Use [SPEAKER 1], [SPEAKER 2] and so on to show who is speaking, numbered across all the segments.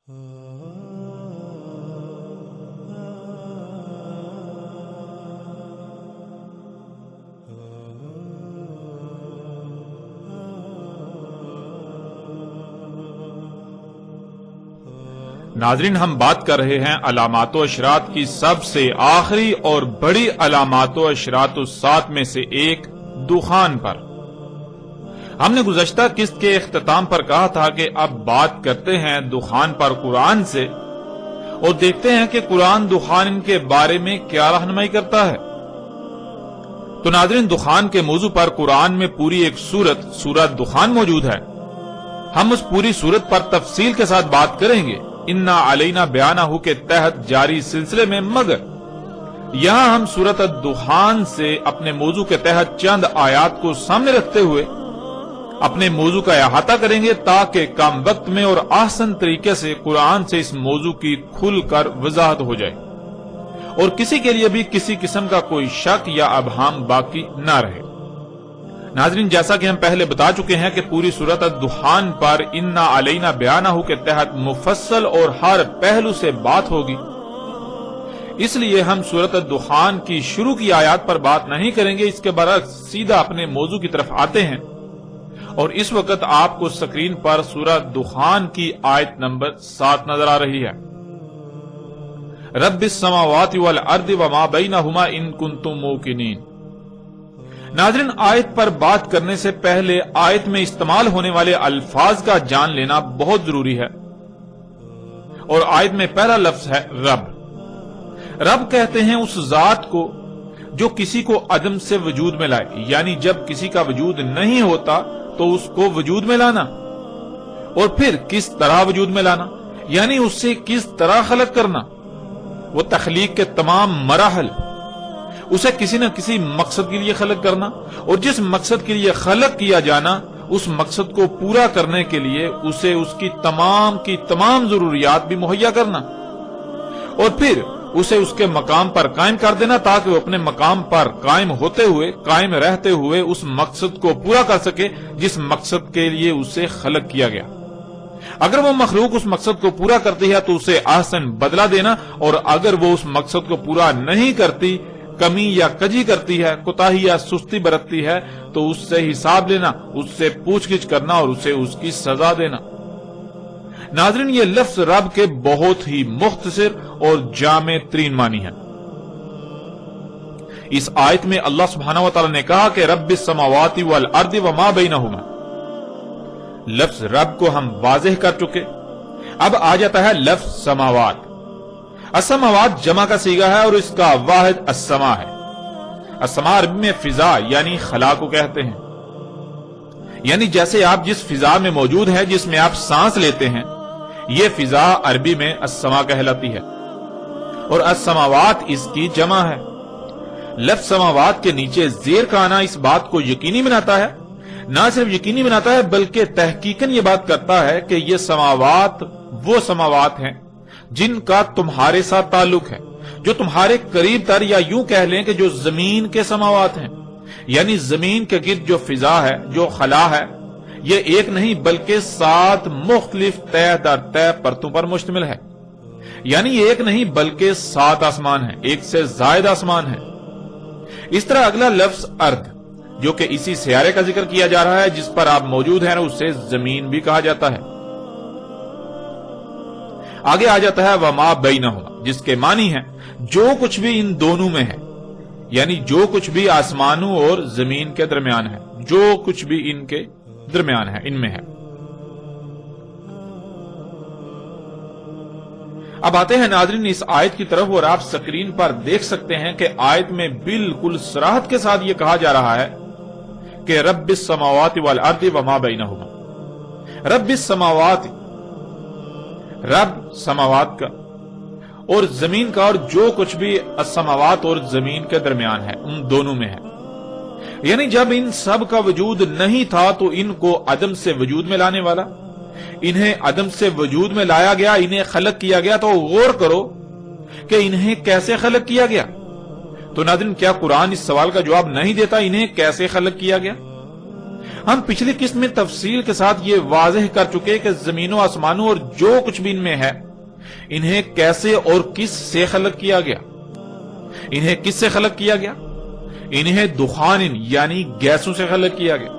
[SPEAKER 1] ناظرین، ہم بات کر رہے ہیں علامات و اشراط کی سب سے آخری اور بڑی علامات و اشراط الساعۃ میں سے ایک دخان پر۔ ہم نے گزشتہ قسط کے اختتام پر کہا تھا کہ اب بات کرتے ہیں دخان پر قرآن سے اور دیکھتے ہیں کہ قرآن دخان کے بارے میں کیا رہنمائی کرتا ہے۔ تو ناظرین، دخان کے موضوع پر قرآن میں پوری ایک سورت دخان موجود ہے۔ ہم اس پوری سورت پر تفصیل کے ساتھ بات کریں گے انا علینا بیانہ کے تحت جاری سلسلے میں، مگر یہاں ہم سورت الدخان سے اپنے موضوع کے تحت چند آیات کو سامنے رکھتے ہوئے اپنے موضوع کا احاطہ کریں گے تاکہ کم وقت میں اور آسان طریقے سے قرآن سے اس موضوع کی کھل کر وضاحت ہو جائے اور کسی کے لیے بھی کسی قسم کا کوئی شک یا ابہام باقی نہ رہے۔ ناظرین، جیسا کہ ہم پہلے بتا چکے ہیں کہ پوری سورت الدخان پر انا علینا بیانہ کے تحت مفصل اور ہر پہلو سے بات ہوگی، اس لیے ہم سورت الدخان کی شروع کی آیات پر بات نہیں کریں گے، اس کے برعکس سیدھا اپنے موضوع کی طرف آتے ہیں۔ اور اس وقت آپ کو سکرین پر سورت دخان کی آیت نمبر 7 نظر آ رہی ہے۔ رب السماوات والارض وما بینہما ان کنتم موقنین۔ ناظرین، آیت پر بات کرنے سے پہلے آیت میں استعمال ہونے والے الفاظ کا جان لینا بہت ضروری ہے، اور آیت میں پہلا لفظ ہے رب۔ رب کہتے ہیں اس ذات کو جو کسی کو عدم سے وجود میں لائے، یعنی جب کسی کا وجود نہیں ہوتا تو اس کو وجود میں لانا، اور پھر کس طرح وجود میں لانا، یعنی اس سے کس طرح خلق کرنا، وہ تخلیق کے تمام مراحل، اسے کسی نہ کسی مقصد کے لیے خلق کرنا، اور جس مقصد کے لیے خلق کیا جانا اس مقصد کو پورا کرنے کے لیے اسے اس کی تمام ضروریات بھی مہیا کرنا، اور پھر اسے اس کے مقام پر قائم کر دینا تاکہ وہ اپنے مقام پر قائم رہتے ہوئے اس مقصد کو پورا کر سکے جس مقصد کے لیے اسے خلق کیا گیا۔ اگر وہ مخلوق اس مقصد کو پورا کرتی ہے تو اسے احسن بدلہ دینا، اور اگر وہ اس مقصد کو پورا نہیں کرتی، کمی یا کجی کرتی ہے، کوتاہی یا سستی برتتی ہے، تو اس سے حساب لینا، اس سے پوچھ گچھ کرنا اور اسے اس کی سزا دینا۔ ناظرین، یہ لفظ رب کے بہت ہی مختصر اور جامع ترین معنی ہے۔ اس آیت میں اللہ سبحانہ و تعالی نے کہا کہ رب السماوات والارض وما بینہما۔ لفظ رب کو ہم واضح کر چکے، اب آ جاتا ہے لفظ سماوات۔ السماوات جمع کا صیغہ ہے اور اس کا واحد السما ہے۔ السما عربی میں فضا یعنی خلا کو کہتے ہیں، یعنی جیسے آپ جس فضا میں موجود ہیں، جس میں آپ سانس لیتے ہیں، یہ فضا عربی میں السما کہلاتی ہے، اور السماوات اس کی جمع ہے۔ لفظ سماوات کے نیچے زیر کا آنا اس بات کو یقینی بناتا ہے، نہ صرف یقینی بناتا ہے بلکہ تحقیقاً یہ بات کرتا ہے کہ یہ سماوات وہ سماوات ہیں جن کا تمہارے ساتھ تعلق ہے، جو تمہارے قریب تر، یا یوں کہہ لیں کہ جو زمین کے سماوات ہیں، یعنی زمین کے گرد جو فضا ہے، جو خلا ہے، یہ ایک نہیں بلکہ 7 مختلف طے در طے پرتوں پر مشتمل ہے، یعنی یہ ایک نہیں بلکہ 7 آسمان ہیں، ایک سے زائد آسمان ہیں۔ اس طرح اگلا لفظ ارض، جو کہ اسی سیارے کا ذکر کیا جا رہا ہے جس پر آپ موجود ہیں، اسے زمین بھی کہا جاتا ہے۔ آگے آ جاتا ہے وما بینہما، جس کے معنی ہے جو کچھ بھی ان دونوں میں ہے، یعنی جو کچھ بھی آسمانوں اور زمین کے درمیان ہے، جو کچھ بھی ان کے درمیان ہے، ان میں ہے۔ اب آتے ہیں ناظرین اس آیت کی طرف، اور آپ سکرین پر دیکھ سکتے ہیں کہ آیت میں بالکل صراحت کے ساتھ یہ کہا جا رہا ہے کہ رب السماوات والارض وما بینہما۔ رب السماوات، رب سماوات کا اور زمین کا، اور جو کچھ بھی السماوات اور زمین کے درمیان ہے، ان دونوں میں ہے، یعنی جب ان سب کا وجود نہیں تھا تو ان کو عدم سے وجود میں لانے والا، انہیں عدم سے وجود میں لایا گیا، انہیں خلق کیا گیا۔ تو غور کرو کہ انہیں کیسے خلق کیا گیا۔ تو ناظرین، کیا قرآن اس سوال کا جواب نہیں دیتا انہیں کیسے خلق کیا گیا؟ ہم پچھلی قسط میں تفصیل کے ساتھ یہ واضح کر چکے کہ زمین و آسمانوں اور جو کچھ بھی ان میں ہے انہیں کیسے اور کس سے خلق کیا گیا۔ انہیں کس سے خلق کیا گیا؟ انہیں دخان یعنی گیسوں سے خلق کیا گیا۔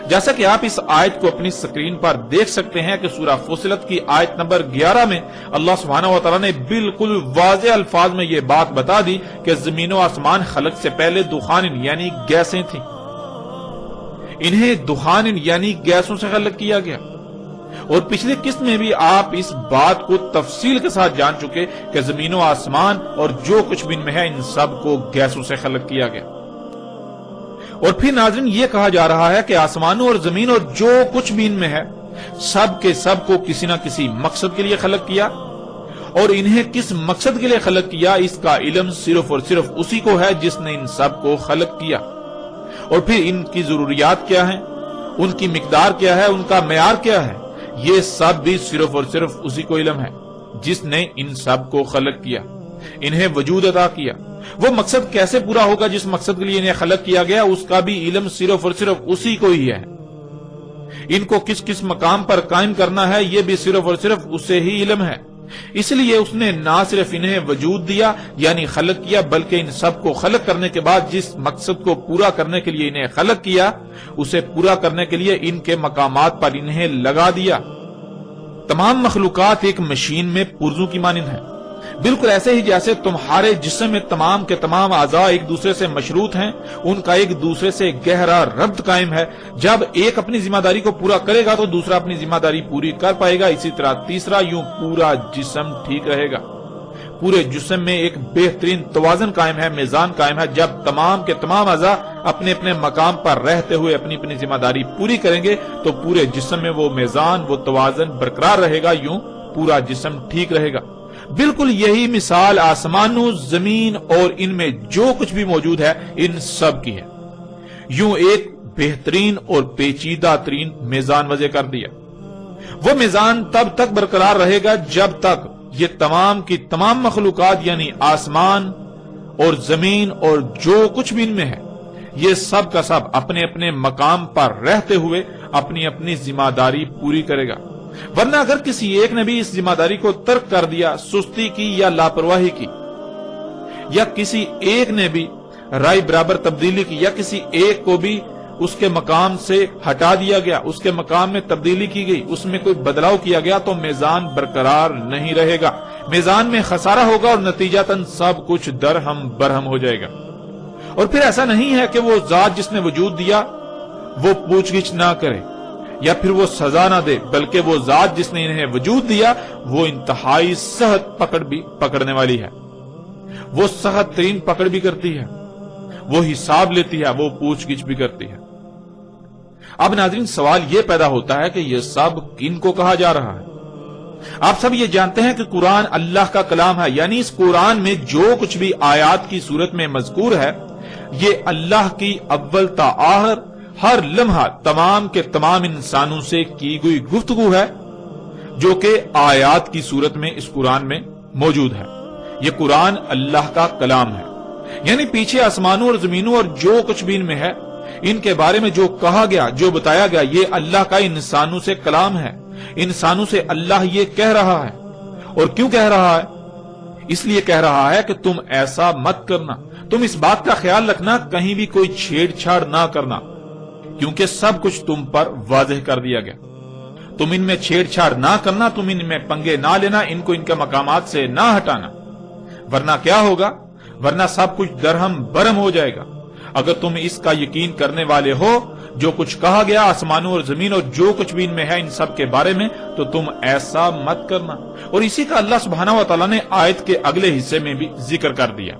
[SPEAKER 1] جیسا کہ آپ اس آیت کو اپنی سکرین پر دیکھ سکتے ہیں کہ سورہ فصلت کی آیت نمبر 11 میں اللہ سبحانہ و تعالیٰ نے بالکل واضح الفاظ میں یہ بات بتا دی کہ زمین و آسمان خلق سے پہلے دخان یعنی گیسیں تھیں۔ انہیں دخان یعنی گیسوں سے خلق کیا گیا۔ اور پچھلی قسط میں بھی آپ اس بات کو تفصیل کے ساتھ جان چکے کہ زمین و آسمان اور جو کچھ بھی ان میں ہے ان سب کو گیسوں سے خلق کیا گیا۔ اور پھر ناظرین یہ کہا جا رہا ہے کہ آسمانوں اور زمین اور جو کچھ بھی ان میں ہے سب کے سب کو کسی نہ کسی مقصد کے لیے خلق کیا، اور انہیں کس مقصد کے لیے خلق کیا اس کا علم صرف اور صرف اسی کو ہے جس نے ان سب کو خلق کیا۔ اور پھر ان کی ضروریات کیا ہیں، ان کی مقدار کیا ہے، ان کا معیار کیا ہے، یہ سب بھی صرف اور صرف اسی کو علم ہے جس نے ان سب کو خلق کیا، انہیں وجود عطا کیا۔ وہ مقصد کیسے پورا ہوگا جس مقصد کے لیے انہیں خلق کیا گیا اس کا بھی علم صرف اور صرف اسی کو ہی ہے۔ ان کو کس کس مقام پر قائم کرنا ہے یہ بھی صرف اور صرف اسے ہی علم ہے۔ اس لیے اس نے نہ صرف انہیں وجود دیا یعنی خلق کیا، بلکہ ان سب کو خلق کرنے کے بعد جس مقصد کو پورا کرنے کے لیے انہیں خلق کیا اسے پورا کرنے کے لیے ان کے مقامات پر انہیں لگا دیا۔ تمام مخلوقات ایک مشین میں پرزوں کی مانند ہیں، بالکل ایسے ہی جیسے تمہارے جسم میں تمام کے تمام اعضاء ایک دوسرے سے مشروط ہیں، ان کا ایک دوسرے سے گہرا ربط قائم ہے۔ جب ایک اپنی ذمہ داری کو پورا کرے گا تو دوسرا اپنی ذمہ داری پوری کر پائے گا، اسی طرح تیسرا، یوں پورا جسم ٹھیک رہے گا۔ پورے جسم میں ایک بہترین توازن قائم ہے، میزان قائم ہے۔ جب تمام کے تمام اعضاء اپنے اپنے مقام پر رہتے ہوئے اپنی اپنی ذمہ داری پوری کریں گے تو پورے جسم میں وہ میزان، وہ توازن برقرار رہے گا، یوں پورا جسم ٹھیک رہے گا۔ بالکل یہی مثال آسمانوں، زمین اور ان میں جو کچھ بھی موجود ہے ان سب کی ہے۔ یوں ایک بہترین اور پیچیدہ ترین میزان وضع کر دیا۔ وہ میزان تب تک برقرار رہے گا جب تک یہ تمام کی تمام مخلوقات یعنی آسمان اور زمین اور جو کچھ بھی ان میں ہے یہ سب کا سب اپنے اپنے مقام پر رہتے ہوئے اپنی اپنی ذمہ داری پوری کرے گا۔ ورنہ اگر کسی ایک نے بھی اس ذمہ داری کو ترک کر دیا، سستی کی یا لاپرواہی کی، یا کسی ایک نے بھی رائے برابر تبدیلی کی، یا کسی ایک کو بھی اس کے مقام سے ہٹا دیا گیا، اس کے مقام میں تبدیلی کی گئی، اس میں کوئی بدلاؤ کیا گیا تو میزان برقرار نہیں رہے گا، میزان میں خسارہ ہوگا اور نتیجتاً سب کچھ درہم برہم ہو جائے گا۔ اور پھر ایسا نہیں ہے کہ وہ ذات جس نے وجود دیا وہ پوچھ گچھ نہ کرے یا پھر وہ سزا نہ دے، بلکہ وہ ذات جس نے انہیں وجود دیا وہ انتہائی سخت پکڑ بھی پکڑنے والی ہے، وہ سخت ترین پکڑ بھی کرتی ہے، وہ حساب لیتی ہے، وہ پوچھ گچھ بھی کرتی ہے۔ اب ناظرین سوال یہ پیدا ہوتا ہے کہ یہ سب کن کو کہا جا رہا ہے؟ آپ سب یہ جانتے ہیں کہ قرآن اللہ کا کلام ہے، یعنی اس قرآن میں جو کچھ بھی آیات کی صورت میں مذکور ہے یہ اللہ کی اول تا آخر ہر لمحہ تمام کے تمام انسانوں سے کی گئی گفتگو ہے جو کہ آیات کی صورت میں اس قرآن میں موجود ہے۔ یہ قرآن اللہ کا کلام ہے، یعنی پیچھے آسمانوں اور زمینوں اور جو کچھ بھی ان میں ہے ان کے بارے میں جو کہا گیا، جو بتایا گیا، یہ اللہ کا انسانوں سے کلام ہے۔ انسانوں سے اللہ یہ کہہ رہا ہے، اور کیوں کہہ رہا ہے؟ اس لیے کہہ رہا ہے کہ تم ایسا مت کرنا، تم اس بات کا خیال رکھنا کہیں بھی کوئی چھیڑ چھاڑ نہ کرنا، کیونکہ سب کچھ تم پر واضح کر دیا گیا۔ تم ان میں چھیڑ چھاڑ نہ کرنا، تم ان میں پنگے نہ لینا، ان کو ان کے مقامات سے نہ ہٹانا، ورنہ کیا ہوگا؟ ورنہ سب کچھ درہم برہم ہو جائے گا۔ اگر تم اس کا یقین کرنے والے ہو جو کچھ کہا گیا آسمانوں اور زمین اور جو کچھ بھی ان میں ہے ان سب کے بارے میں، تو تم ایسا مت کرنا۔ اور اسی کا اللہ سبحانہ و تعالیٰ نے آیت کے اگلے حصے میں بھی ذکر کر دیا،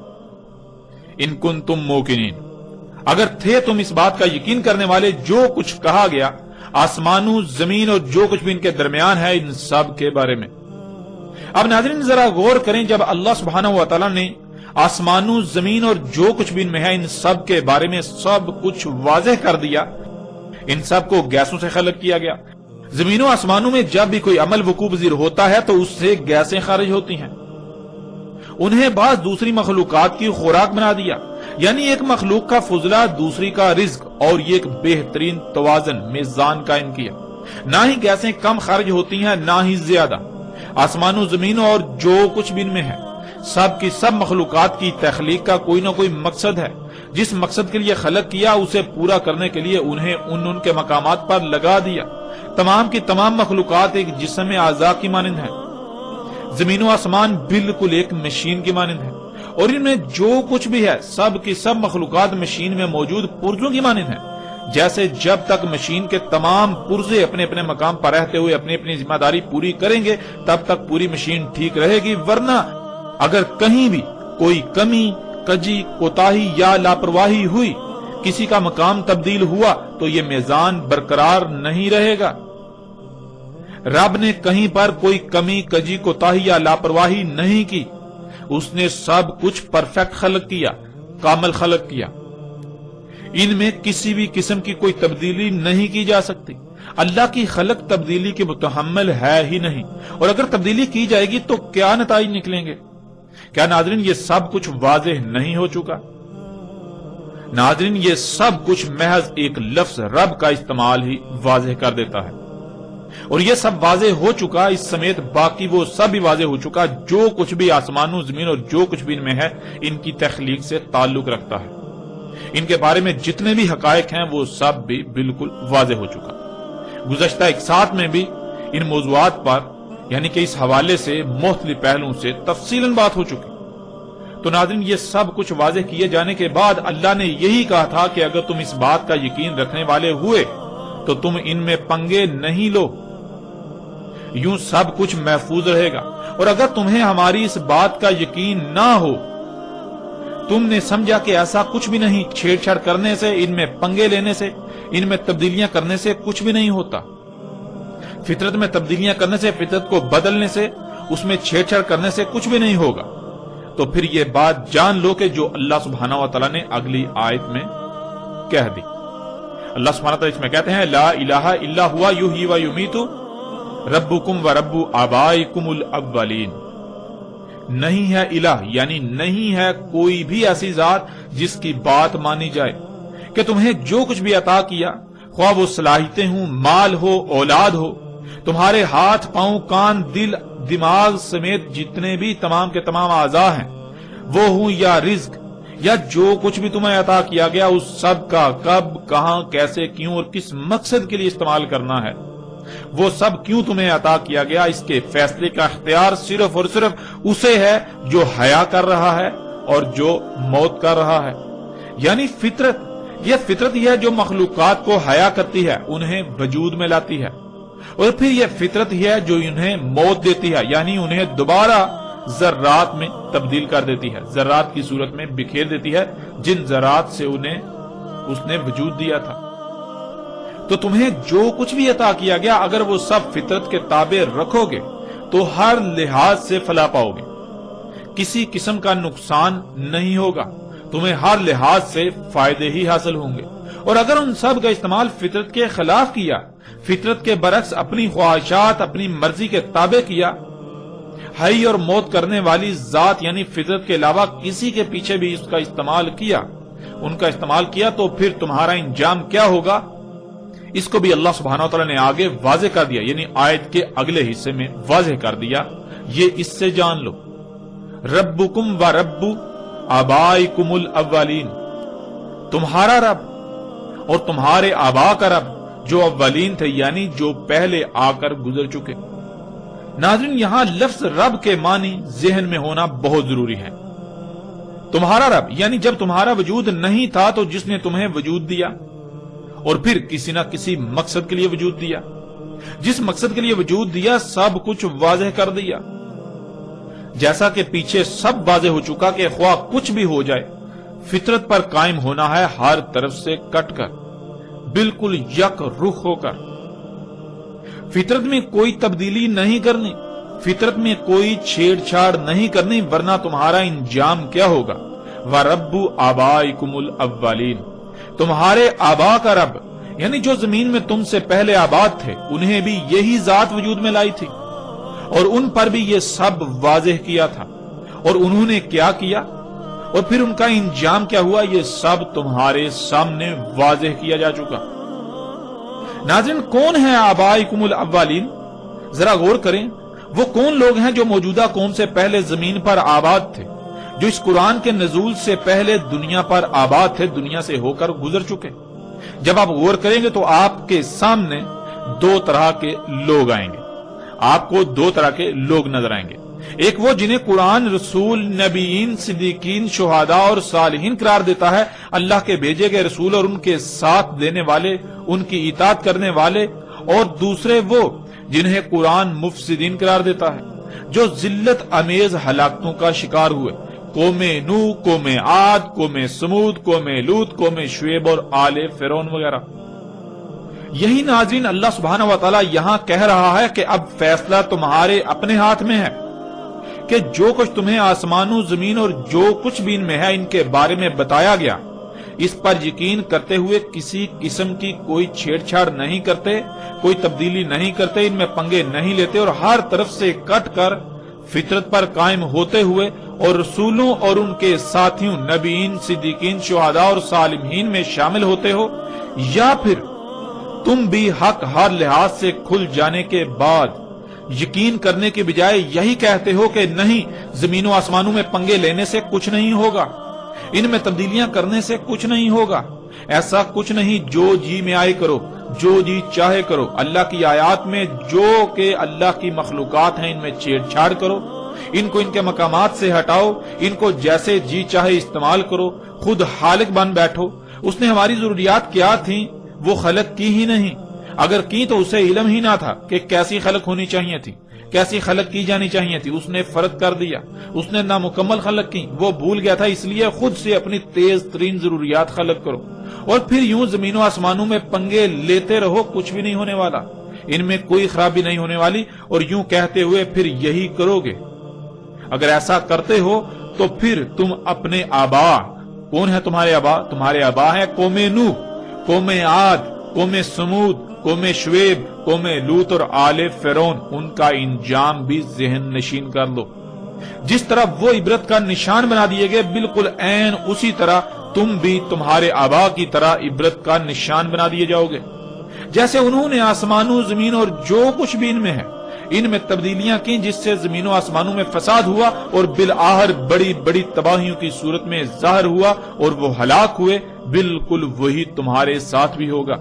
[SPEAKER 1] ان کنتم موقنین، اگر تھے تم اس بات کا یقین کرنے والے جو کچھ کہا گیا آسمانوں، زمین اور جو کچھ بھی ان کے درمیان ہے ان سب کے بارے میں۔ اب ناظرین ذرا غور کریں، جب اللہ سبحانہ و تعالیٰ نے آسمانوں، زمین اور جو کچھ بھی ان میں ہے ان سب کے بارے میں سب کچھ واضح کر دیا، ان سب کو گیسوں سے خلق کیا گیا۔ زمینوں آسمانوں میں جب بھی کوئی عمل وقوع پذیر ہوتا ہے تو اس سے گیسیں خارج ہوتی ہیں، انہیں بعض دوسری مخلوقات کی خوراک بنا دیا، یعنی ایک مخلوق کا فضلہ دوسری کا رزق اور یہ ایک بہترین توازن میزان قائم کیا۔ نہ ہی گیسیں کم خرچ ہوتی ہیں نہ ہی زیادہ۔ آسمان و زمین اور جو کچھ بھی ان میں ہے، سب کی سب مخلوقات کی تخلیق کا کوئی نہ کوئی مقصد ہے۔ جس مقصد کے لیے خلق کیا اسے پورا کرنے کے لیے انہیں ان کے مقامات پر لگا دیا۔ تمام کی تمام مخلوقات ایک جسم اعضاء کی مانند ہے۔ زمین و آسمان بالکل ایک مشین کی مانند ہے، اور ان میں جو کچھ بھی ہے سب کی سب مخلوقات مشین میں موجود پرزوں کی مانند ہے۔ جیسے جب تک مشین کے تمام پرزے اپنے اپنے مقام پر رہتے ہوئے اپنی اپنی ذمہ داری پوری کریں گے تب تک پوری مشین ٹھیک رہے گی، ورنہ اگر کہیں بھی کوئی کمی، کجی، کوتاہی یا لاپرواہی ہوئی، کسی کا مقام تبدیل ہوا تو یہ میزان برقرار نہیں رہے گا۔ رب نے کہیں پر کوئی کمی، کجی، کوتاہی یا لاپرواہی نہیں کی۔ اس نے سب کچھ پرفیکٹ خلق کیا، کامل خلق کیا۔ ان میں کسی بھی قسم کی کوئی تبدیلی نہیں کی جا سکتی۔ اللہ کی خلق تبدیلی کے متحمل ہے ہی نہیں، اور اگر تبدیلی کی جائے گی تو کیا نتائج نکلیں گے؟ کیا ناظرین یہ سب کچھ واضح نہیں ہو چکا؟ ناظرین یہ سب کچھ محض ایک لفظ رب کا استعمال ہی واضح کر دیتا ہے، اور یہ سب واضح ہو چکا، اس سمیت باقی وہ سب بھی واضح ہو چکا جو کچھ بھی آسمانوں زمین اور جو کچھ بھی ان میں ہے ان کی تخلیق سے تعلق رکھتا ہے۔ ان کے بارے میں جتنے بھی حقائق ہیں وہ سب بھی بالکل واضح ہو چکا۔ گزشتہ ایک ساتھ میں بھی ان موضوعات پر یعنی کہ اس حوالے سے مختلف پہلوؤں سے تفصیلاً بات ہو چکی۔ تو ناظرین یہ سب کچھ واضح کیے جانے کے بعد اللہ نے یہی کہا تھا کہ اگر تم اس بات کا یقین رکھنے والے ہوئے تو تم ان میں پنگے نہیں لو، یوں سب کچھ محفوظ رہے گا۔ اور اگر تمہیں ہماری اس بات کا یقین نہ ہو، تم نے سمجھا کہ ایسا کچھ بھی نہیں، چھیڑ چھاڑ کرنے سے، ان میں پنگے لینے سے، ان میں تبدیلیاں کرنے سے کچھ بھی نہیں ہوتا۔ فطرت میں تبدیلیاں کرنے سے، فطرت کو بدلنے سے، اس میں چھیڑ چھاڑ کرنے سے کچھ بھی نہیں ہوگا۔ تو پھر یہ بات جان لو کہ جو اللہ سبحانہ و تعالیٰ نے اگلی آیت میں کہہ دی۔ اللہ سبحانہ و تعالیٰ اس میں کہتے ہیں لا الہ الا ہوا یحیی و یمیت ربکم و رب آبائکم الاولین۔ نہیں ہے الہ یعنی نہیں ہے کوئی بھی ایسی ذات جس کی بات مانی جائے کہ تمہیں جو کچھ بھی عطا کیا، خواہ وہ صلاحیتیں ہوں، مال ہو، اولاد ہو، تمہارے ہاتھ، پاؤں، کان، دل، دماغ سمیت جتنے بھی تمام کے تمام اعضاء ہیں وہ ہوں، یا رزق، یا جو کچھ بھی تمہیں عطا کیا گیا، اس سب کا کب، کہاں، کیسے، کیوں اور کس مقصد کے لیے استعمال کرنا ہے، وہ سب کیوں تمہیں عطا کیا گیا، اس کے فیصلے کا اختیار صرف اور صرف اسے ہے جو حیا کر رہا ہے اور جو موت کر رہا ہے۔ یعنی فطرت، یہ فطرت ہی ہے جو مخلوقات کو حیا کرتی ہے، انہیں وجود میں لاتی ہے، اور پھر یہ فطرت ہی ہے جو انہیں موت دیتی ہے، یعنی انہیں دوبارہ ذرات میں تبدیل کر دیتی ہے، ذرات کی صورت میں بکھیر دیتی ہے جن ذرات سے انہیں اس نے وجود دیا تھا۔ تو تمہیں جو کچھ بھی عطا کیا گیا اگر وہ سب فطرت کے تابع رکھو گے تو ہر لحاظ سے فلاح پاؤ گے، کسی قسم کا نقصان نہیں ہوگا، تمہیں ہر لحاظ سے فائدے ہی حاصل ہوں گے۔ اور اگر ان سب کا استعمال فطرت کے خلاف کیا، فطرت کے برعکس اپنی خواہشات، اپنی مرضی کے تابع کیا، حی اور موت کرنے والی ذات یعنی فطرت کے علاوہ کسی کے پیچھے بھی اس کا استعمال کیا، ان کا استعمال کیا، تو پھر تمہارا انجام کیا ہوگا، اس کو بھی اللہ سبحانہ وتعالی نے آگے واضح کر دیا، یعنی آیت کے اگلے حصے میں واضح کر دیا۔ یہ اس سے جان لو، ربکم و رب آبائکم الاولین، تمہارا رب اور تمہارے آبا کا رب جو اولین تھے، یعنی جو پہلے آ کر گزر چکے۔ ناظرین یہاں لفظ رب کے معنی ذہن میں ہونا بہت ضروری ہے۔ تمہارا رب یعنی جب تمہارا وجود نہیں تھا تو جس نے تمہیں وجود دیا، اور پھر کسی نہ کسی مقصد کے لیے وجود دیا، جس مقصد کے لیے وجود دیا سب کچھ واضح کر دیا، جیسا کہ پیچھے سب واضح ہو چکا کہ خواہ کچھ بھی ہو جائے فطرت پر قائم ہونا ہے، ہر طرف سے کٹ کر، بالکل یک رخ ہو کر، فطرت میں کوئی تبدیلی نہیں کرنی، فطرت میں کوئی چھیڑ چھاڑ نہیں کرنی، ورنہ تمہارا انجام کیا ہوگا، وَرَبُّ آبَائِكُمُ الْأَوَّلِينَ، تمہارے آبا کا رب یعنی جو زمین میں تم سے پہلے آباد تھے، انہیں بھی یہی ذات وجود میں لائی تھی، اور ان پر بھی یہ سب واضح کیا تھا، اور انہوں نے کیا کیا، اور پھر ان کا انجام کیا ہوا یہ سب تمہارے سامنے واضح کیا جا چکا۔ ناظرین، کون ہیں آبائکم الاولین؟ ذرا غور کریں، وہ کون لوگ ہیں جو موجودہ قوم سے پہلے زمین پر آباد تھے، جو اس قرآن کے نزول سے پہلے دنیا پر آباد تھے، دنیا سے ہو کر گزر چکے۔ جب آپ غور کریں گے تو آپ کے سامنے دو طرح کے لوگ آئیں گے، آپ کو دو طرح کے لوگ نظر آئیں گے۔ ایک وہ جنہیں قرآن رسول، نبیین، صدیقین، شہداء اور صالحین قرار دیتا ہے، اللہ کے بھیجے گئے رسول اور ان کے ساتھ دینے والے، ان کی اطاعت کرنے والے۔ اور دوسرے وہ جنہیں قرآن مفسدین قرار دیتا ہے، جو ذلت امیز ہلاکتوں کا شکار ہوئے، قوم نوح، قوم عاد، قوم سمود، قوم لوط، قوم شعیب اور آل فرعون وغیرہ۔ یہی ناظرین اللہ سبحانہ و تعالی یہاں کہہ رہا ہے کہ اب فیصلہ تمہارے اپنے ہاتھ میں ہے کہ جو کچھ تمہیں آسمانوں، زمین اور جو کچھ بھی ان میں ہے ان کے بارے میں بتایا گیا، اس پر یقین کرتے ہوئے کسی قسم کی کوئی چھیڑ چھاڑ نہیں کرتے، کوئی تبدیلی نہیں کرتے، ان میں پنگے نہیں لیتے، اور ہر طرف سے کٹ کر فطرت پر قائم ہوتے ہوئے اور رسولوں اور ان کے ساتھیوں، نبیین، صدیقین، شہداء اور صالحین میں شامل ہوتے ہو، یا پھر تم بھی حق ہر لحاظ سے کھل جانے کے بعد یقین کرنے کے بجائے یہی کہتے ہو کہ نہیں، زمین و آسمانوں میں پنگے لینے سے کچھ نہیں ہوگا، ان میں تبدیلیاں کرنے سے کچھ نہیں ہوگا، ایسا کچھ نہیں، جو جی میں آئے کرو، جو جی چاہے کرو، اللہ کی آیات میں جو کہ اللہ کی مخلوقات ہیں ان میں چھیڑ چھاڑ کرو، ان کو ان کے مقامات سے ہٹاؤ، ان کو جیسے جی چاہے استعمال کرو، خود خالق بن بیٹھو۔ اس نے ہماری ضروریات کیا تھیں وہ خلق کی ہی نہیں، اگر کی تو اسے علم ہی نہ تھا کہ کیسی خلق ہونی چاہیے تھی، کیسی خلق کی جانی چاہیے تھی، اس نے فرض کر دیا، اس نے نامکمل خلق کی، وہ بھول گیا تھا، اس لیے خود سے اپنی تیز ترین ضروریات خلق کرو، اور پھر یوں زمین و آسمانوں میں پنگے لیتے رہو، کچھ بھی نہیں ہونے والا، ان میں کوئی خرابی نہیں ہونے والی، اور یوں کہتے ہوئے پھر یہی کرو گے۔ اگر ایسا کرتے ہو تو پھر تم اپنے آبا، کون ہے تمہارے آبا؟ تمہارے آبا ہیں قوم نوح، قوم عاد، قوم سمود، قوم شعیب، قوم لوط اور آل فرعون، ان کا انجام بھی ذہن نشین کر لو۔ جس طرح وہ عبرت کا نشان بنا دیے گئے، بالکل عین اسی طرح تم بھی تمہارے آبا کی طرح عبرت کا نشان بنا دیے جاؤ گے۔ جیسے انہوں نے آسمانوں، زمین اور جو کچھ بھی ان میں ہے، ان میں تبدیلیاں کی، جس سے زمین و آسمانوں میں فساد ہوا اور بالآخر بڑی بڑی تباہیوں کی صورت میں ظاہر ہوا اور وہ ہلاک ہوئے، بالکل وہی تمہارے ساتھ بھی ہوگا۔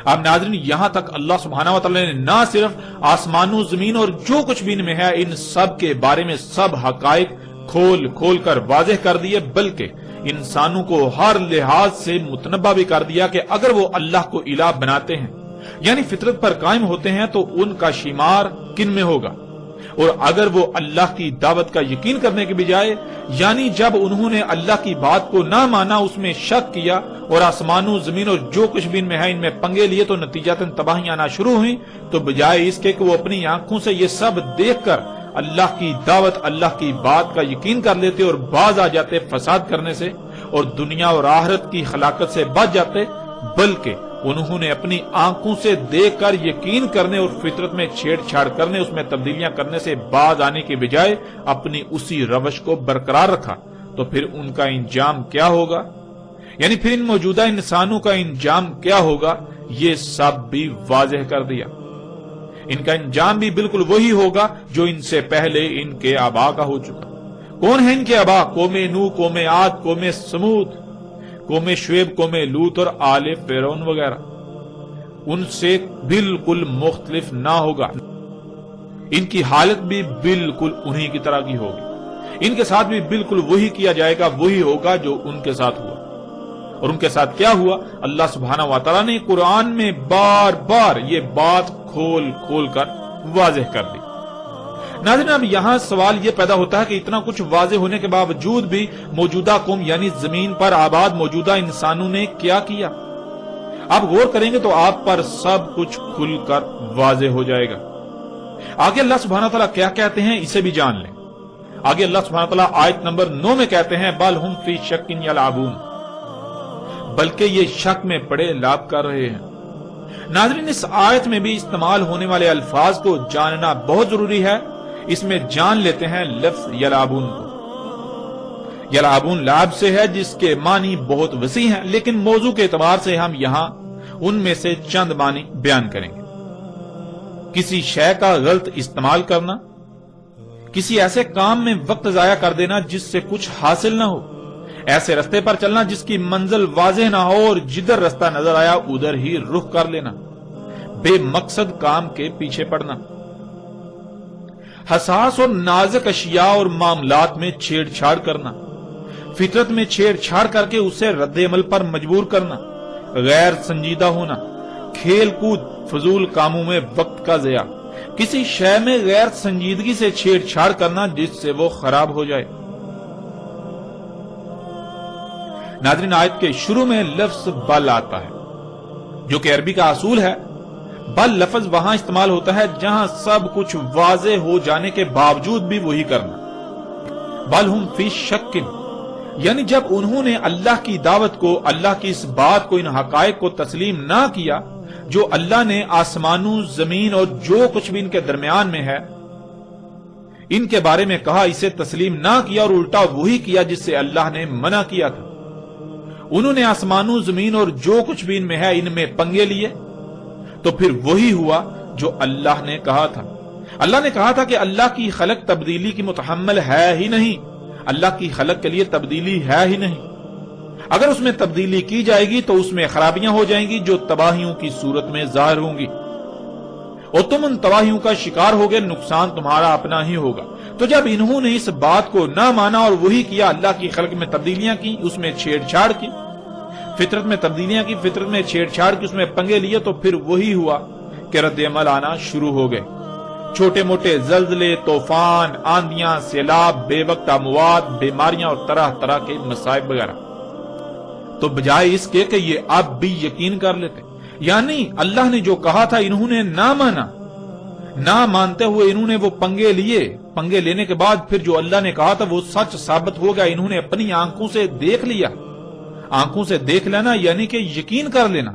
[SPEAKER 1] اب ناظرین، یہاں تک اللہ سبحانہ وتعالی نے نہ صرف آسمانوں، زمین اور جو کچھ بھی ان میں ہے ان سب کے بارے میں سب حقائق کھول کھول کر واضح کر دیے، بلکہ انسانوں کو ہر لحاظ سے متنبہ بھی کر دیا کہ اگر وہ اللہ کو الہ بناتے ہیں، یعنی فطرت پر قائم ہوتے ہیں، تو ان کا شمار کن میں ہوگا، اور اگر وہ اللہ کی دعوت کا یقین کرنے کے بجائے، یعنی جب انہوں نے اللہ کی بات کو نہ مانا، اس میں شک کیا اور آسمانوں، زمین اور جو کچھ بھی ان میں ہے ان میں پنگے لیے، تو نتیجتاً تباہیاں آنا شروع ہوئیں، تو بجائے اس کے کہ وہ اپنی آنکھوں سے یہ سب دیکھ کر اللہ کی دعوت، اللہ کی بات کا یقین کر لیتے اور باز آ جاتے فساد کرنے سے اور دنیا اور آخرت کی ہلاکت سے بچ جاتے، بلکہ انہوں نے اپنی آنکھوں سے دیکھ کر یقین کرنے اور فطرت میں چھیڑ چھاڑ کرنے، اس میں تبدیلیاں کرنے سے باز آنے کے بجائے اپنی اسی روش کو برقرار رکھا، تو پھر ان کا انجام کیا ہوگا؟ یعنی پھر ان موجودہ انسانوں کا انجام کیا ہوگا؟ یہ سب بھی واضح کر دیا۔ ان کا انجام بھی بالکل وہی ہوگا جو ان سے پہلے ان کے آبا کا ہو چکا۔ کون ہے ان کے آبا؟ قوم نوح، قوم عاد، قوم سمود، قوم شعیب، قوم لوط اور آل فرعون وغیرہ۔ ان سے بالکل مختلف نہ ہوگا، ان کی حالت بھی بالکل انہی کی طرح کی ہوگی، ان کے ساتھ بھی بالکل وہی کیا جائے گا، وہی ہوگا جو ان کے ساتھ ہوا۔ اور ان کے ساتھ کیا ہوا؟ اللہ سبحانہ و تعالیٰ نے قرآن میں بار بار یہ بات کھول کھول کر واضح کر دی۔ ناظرین، اب یہاں سوال یہ پیدا ہوتا ہے کہ اتنا کچھ واضح ہونے کے باوجود بھی موجودہ قوم یعنی زمین پر آباد موجودہ انسانوں نے کیا کیا؟ آپ غور کریں گے تو آپ پر سب کچھ کھل کر واضح ہو جائے گا۔ آگے اللہ سبحانہ تعالیٰ کیا کہتے ہیں اسے بھی جان لیں۔ آگے اللہ سبحانہ تعالیٰ آیت نمبر 9 میں کہتے ہیں بل ہم فی شک یلعبون، بلکہ یہ شک میں پڑے لعب کر رہے ہیں۔ ناظرین، اس آیت میں بھی استعمال ہونے والے الفاظ کو جاننا بہت ضروری ہے۔ اس میں جان لیتے ہیں لفظ یلعبون کو۔ یلعبون لعب سے ہے، جس کے معنی بہت وسیع ہیں، لیکن موضوع کے اعتبار سے ہم یہاں ان میں سے چند معنی بیان کریں گے۔ کسی شے کا غلط استعمال کرنا، کسی ایسے کام میں وقت ضائع کر دینا جس سے کچھ حاصل نہ ہو، ایسے رستے پر چلنا جس کی منزل واضح نہ ہو اور جدھر رستہ نظر آیا ادھر ہی رخ کر لینا، بے مقصد کام کے پیچھے پڑنا، حساس اور نازک اشیاء اور معاملات میں چھیڑ چھاڑ کرنا، فطرت میں چھیڑ چھاڑ کر کے اسے رد عمل پر مجبور کرنا، غیر سنجیدہ ہونا، کھیل کود، فضول کاموں میں وقت کا ضیاع، کسی شے میں غیر سنجیدگی سے چھیڑ چھاڑ کرنا جس سے وہ خراب ہو جائے۔ ناظرین، آیت کے شروع میں لفظ بل آتا ہے، جو کہ عربی کا اصول ہے۔ بل لفظ وہاں استعمال ہوتا ہے جہاں سب کچھ واضح ہو جانے کے باوجود بھی وہی کرنا۔ بل ہم فی شک، یعنی جب انہوں نے اللہ کی دعوت کو، اللہ کی اس بات کو، ان حقائق کو تسلیم نہ کیا جو اللہ نے آسمانوں، زمین اور جو کچھ بھی ان کے درمیان میں ہے ان کے بارے میں کہا، اسے تسلیم نہ کیا اور الٹا وہی کیا جس سے اللہ نے منع کیا تھا۔ انہوں نے آسمانوں، زمین اور جو کچھ بھی ان میں ہے ان میں پنگے لیے، تو پھر وہی ہوا جو اللہ نے کہا تھا۔ اللہ نے کہا تھا کہ اللہ کی خلق تبدیلی کی متحمل ہے ہی نہیں، اللہ کی خلق کے لیے تبدیلی ہے ہی نہیں۔ اگر اس میں تبدیلی کی جائے گی تو اس میں خرابیاں ہو جائیں گی جو تباہیوں کی صورت میں ظاہر ہوں گی، اور تم ان تباہیوں کا شکار ہوگے، نقصان تمہارا اپنا ہی ہوگا۔ تو جب انہوں نے اس بات کو نہ مانا اور وہی کیا، اللہ کی خلق میں تبدیلیاں کی، اس میں چھیڑ چھاڑ کی، فطرت میں تبدیلیاں کی، فطرت میں چھیڑ چھاڑ کی، اس میں پنگے لیے، تو پھر وہی ہوا کہ رد عمل آنا شروع ہو گئے۔ چھوٹے موٹے زلزلے، طوفان، آندیاں، سیلاب، بے وقت اموات، بیماریاں اور طرح طرح کے مصائب وغیرہ۔ تو بجائے اس کے کہ یہ اب بھی یقین کر لیتے، یعنی اللہ نے جو کہا تھا انہوں نے نہ مانا، نہ مانتے ہوئے انہوں نے وہ پنگے لیے، پنگے لینے کے بعد پھر جو اللہ نے کہا تھا وہ سچ ثابت ہو گیا، انہوں نے اپنی آنکھوں سے دیکھ لیا۔ آنکھوں سے دیکھ لینا یعنی کہ یقین کر لینا،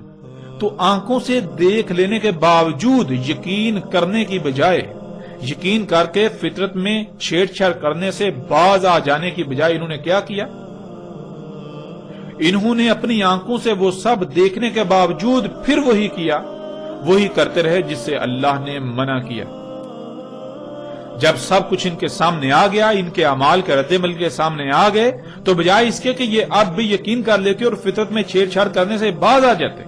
[SPEAKER 1] تو آنکھوں سے دیکھ لینے کے باوجود یقین کرنے کی بجائے، یقین کر کے فطرت میں چھیڑ چھاڑ کرنے سے باز آ جانے کی بجائے انہوں نے کیا کیا؟ انہوں نے اپنی آنکھوں سے وہ سب دیکھنے کے باوجود پھر وہی کیا، وہی کرتے رہے جس سے اللہ نے منع کیا۔ جب سب کچھ ان کے سامنے آ گیا، ان کے اعمال کے رد عمل کے سامنے آ گئے، تو بجائے اس کے کہ یہ اب بھی یقین کر لیتے اور فطرت میں چھیڑ چھاڑ کرنے سے باز آ جاتے،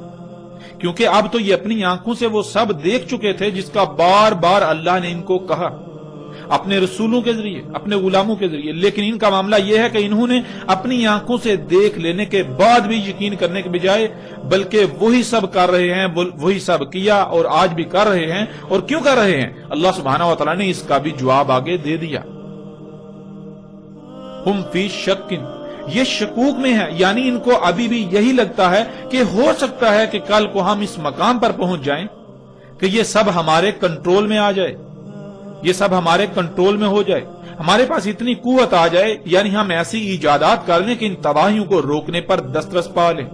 [SPEAKER 1] کیونکہ اب تو یہ اپنی آنکھوں سے وہ سب دیکھ چکے تھے جس کا بار بار اللہ نے ان کو کہا، اپنے رسولوں کے ذریعے، اپنے غلاموں کے ذریعے۔ لیکن ان کا معاملہ یہ ہے کہ انہوں نے اپنی آنکھوں سے دیکھ لینے کے بعد بھی یقین کرنے کے بجائے بلکہ وہی سب کر رہے ہیں، وہی سب کیا اور آج بھی کر رہے ہیں۔ اور کیوں کر رہے ہیں؟ اللہ سبحانہ و تعالیٰ نے اس کا بھی جواب آگے دے دیا۔ ہم فی شک، یہ شکوک میں ہے، یعنی ان کو ابھی بھی یہی لگتا ہے کہ ہو سکتا ہے کہ کل کو ہم اس مقام پر پہنچ جائیں کہ یہ سب ہمارے کنٹرول میں آ جائے، یہ سب ہمارے کنٹرول میں ہو جائے، ہمارے پاس اتنی قوت آ جائے، یعنی ہم ایسی ایجادات کر لیں کہ ان تباہیوں کو روکنے پر دسترس پا لیں۔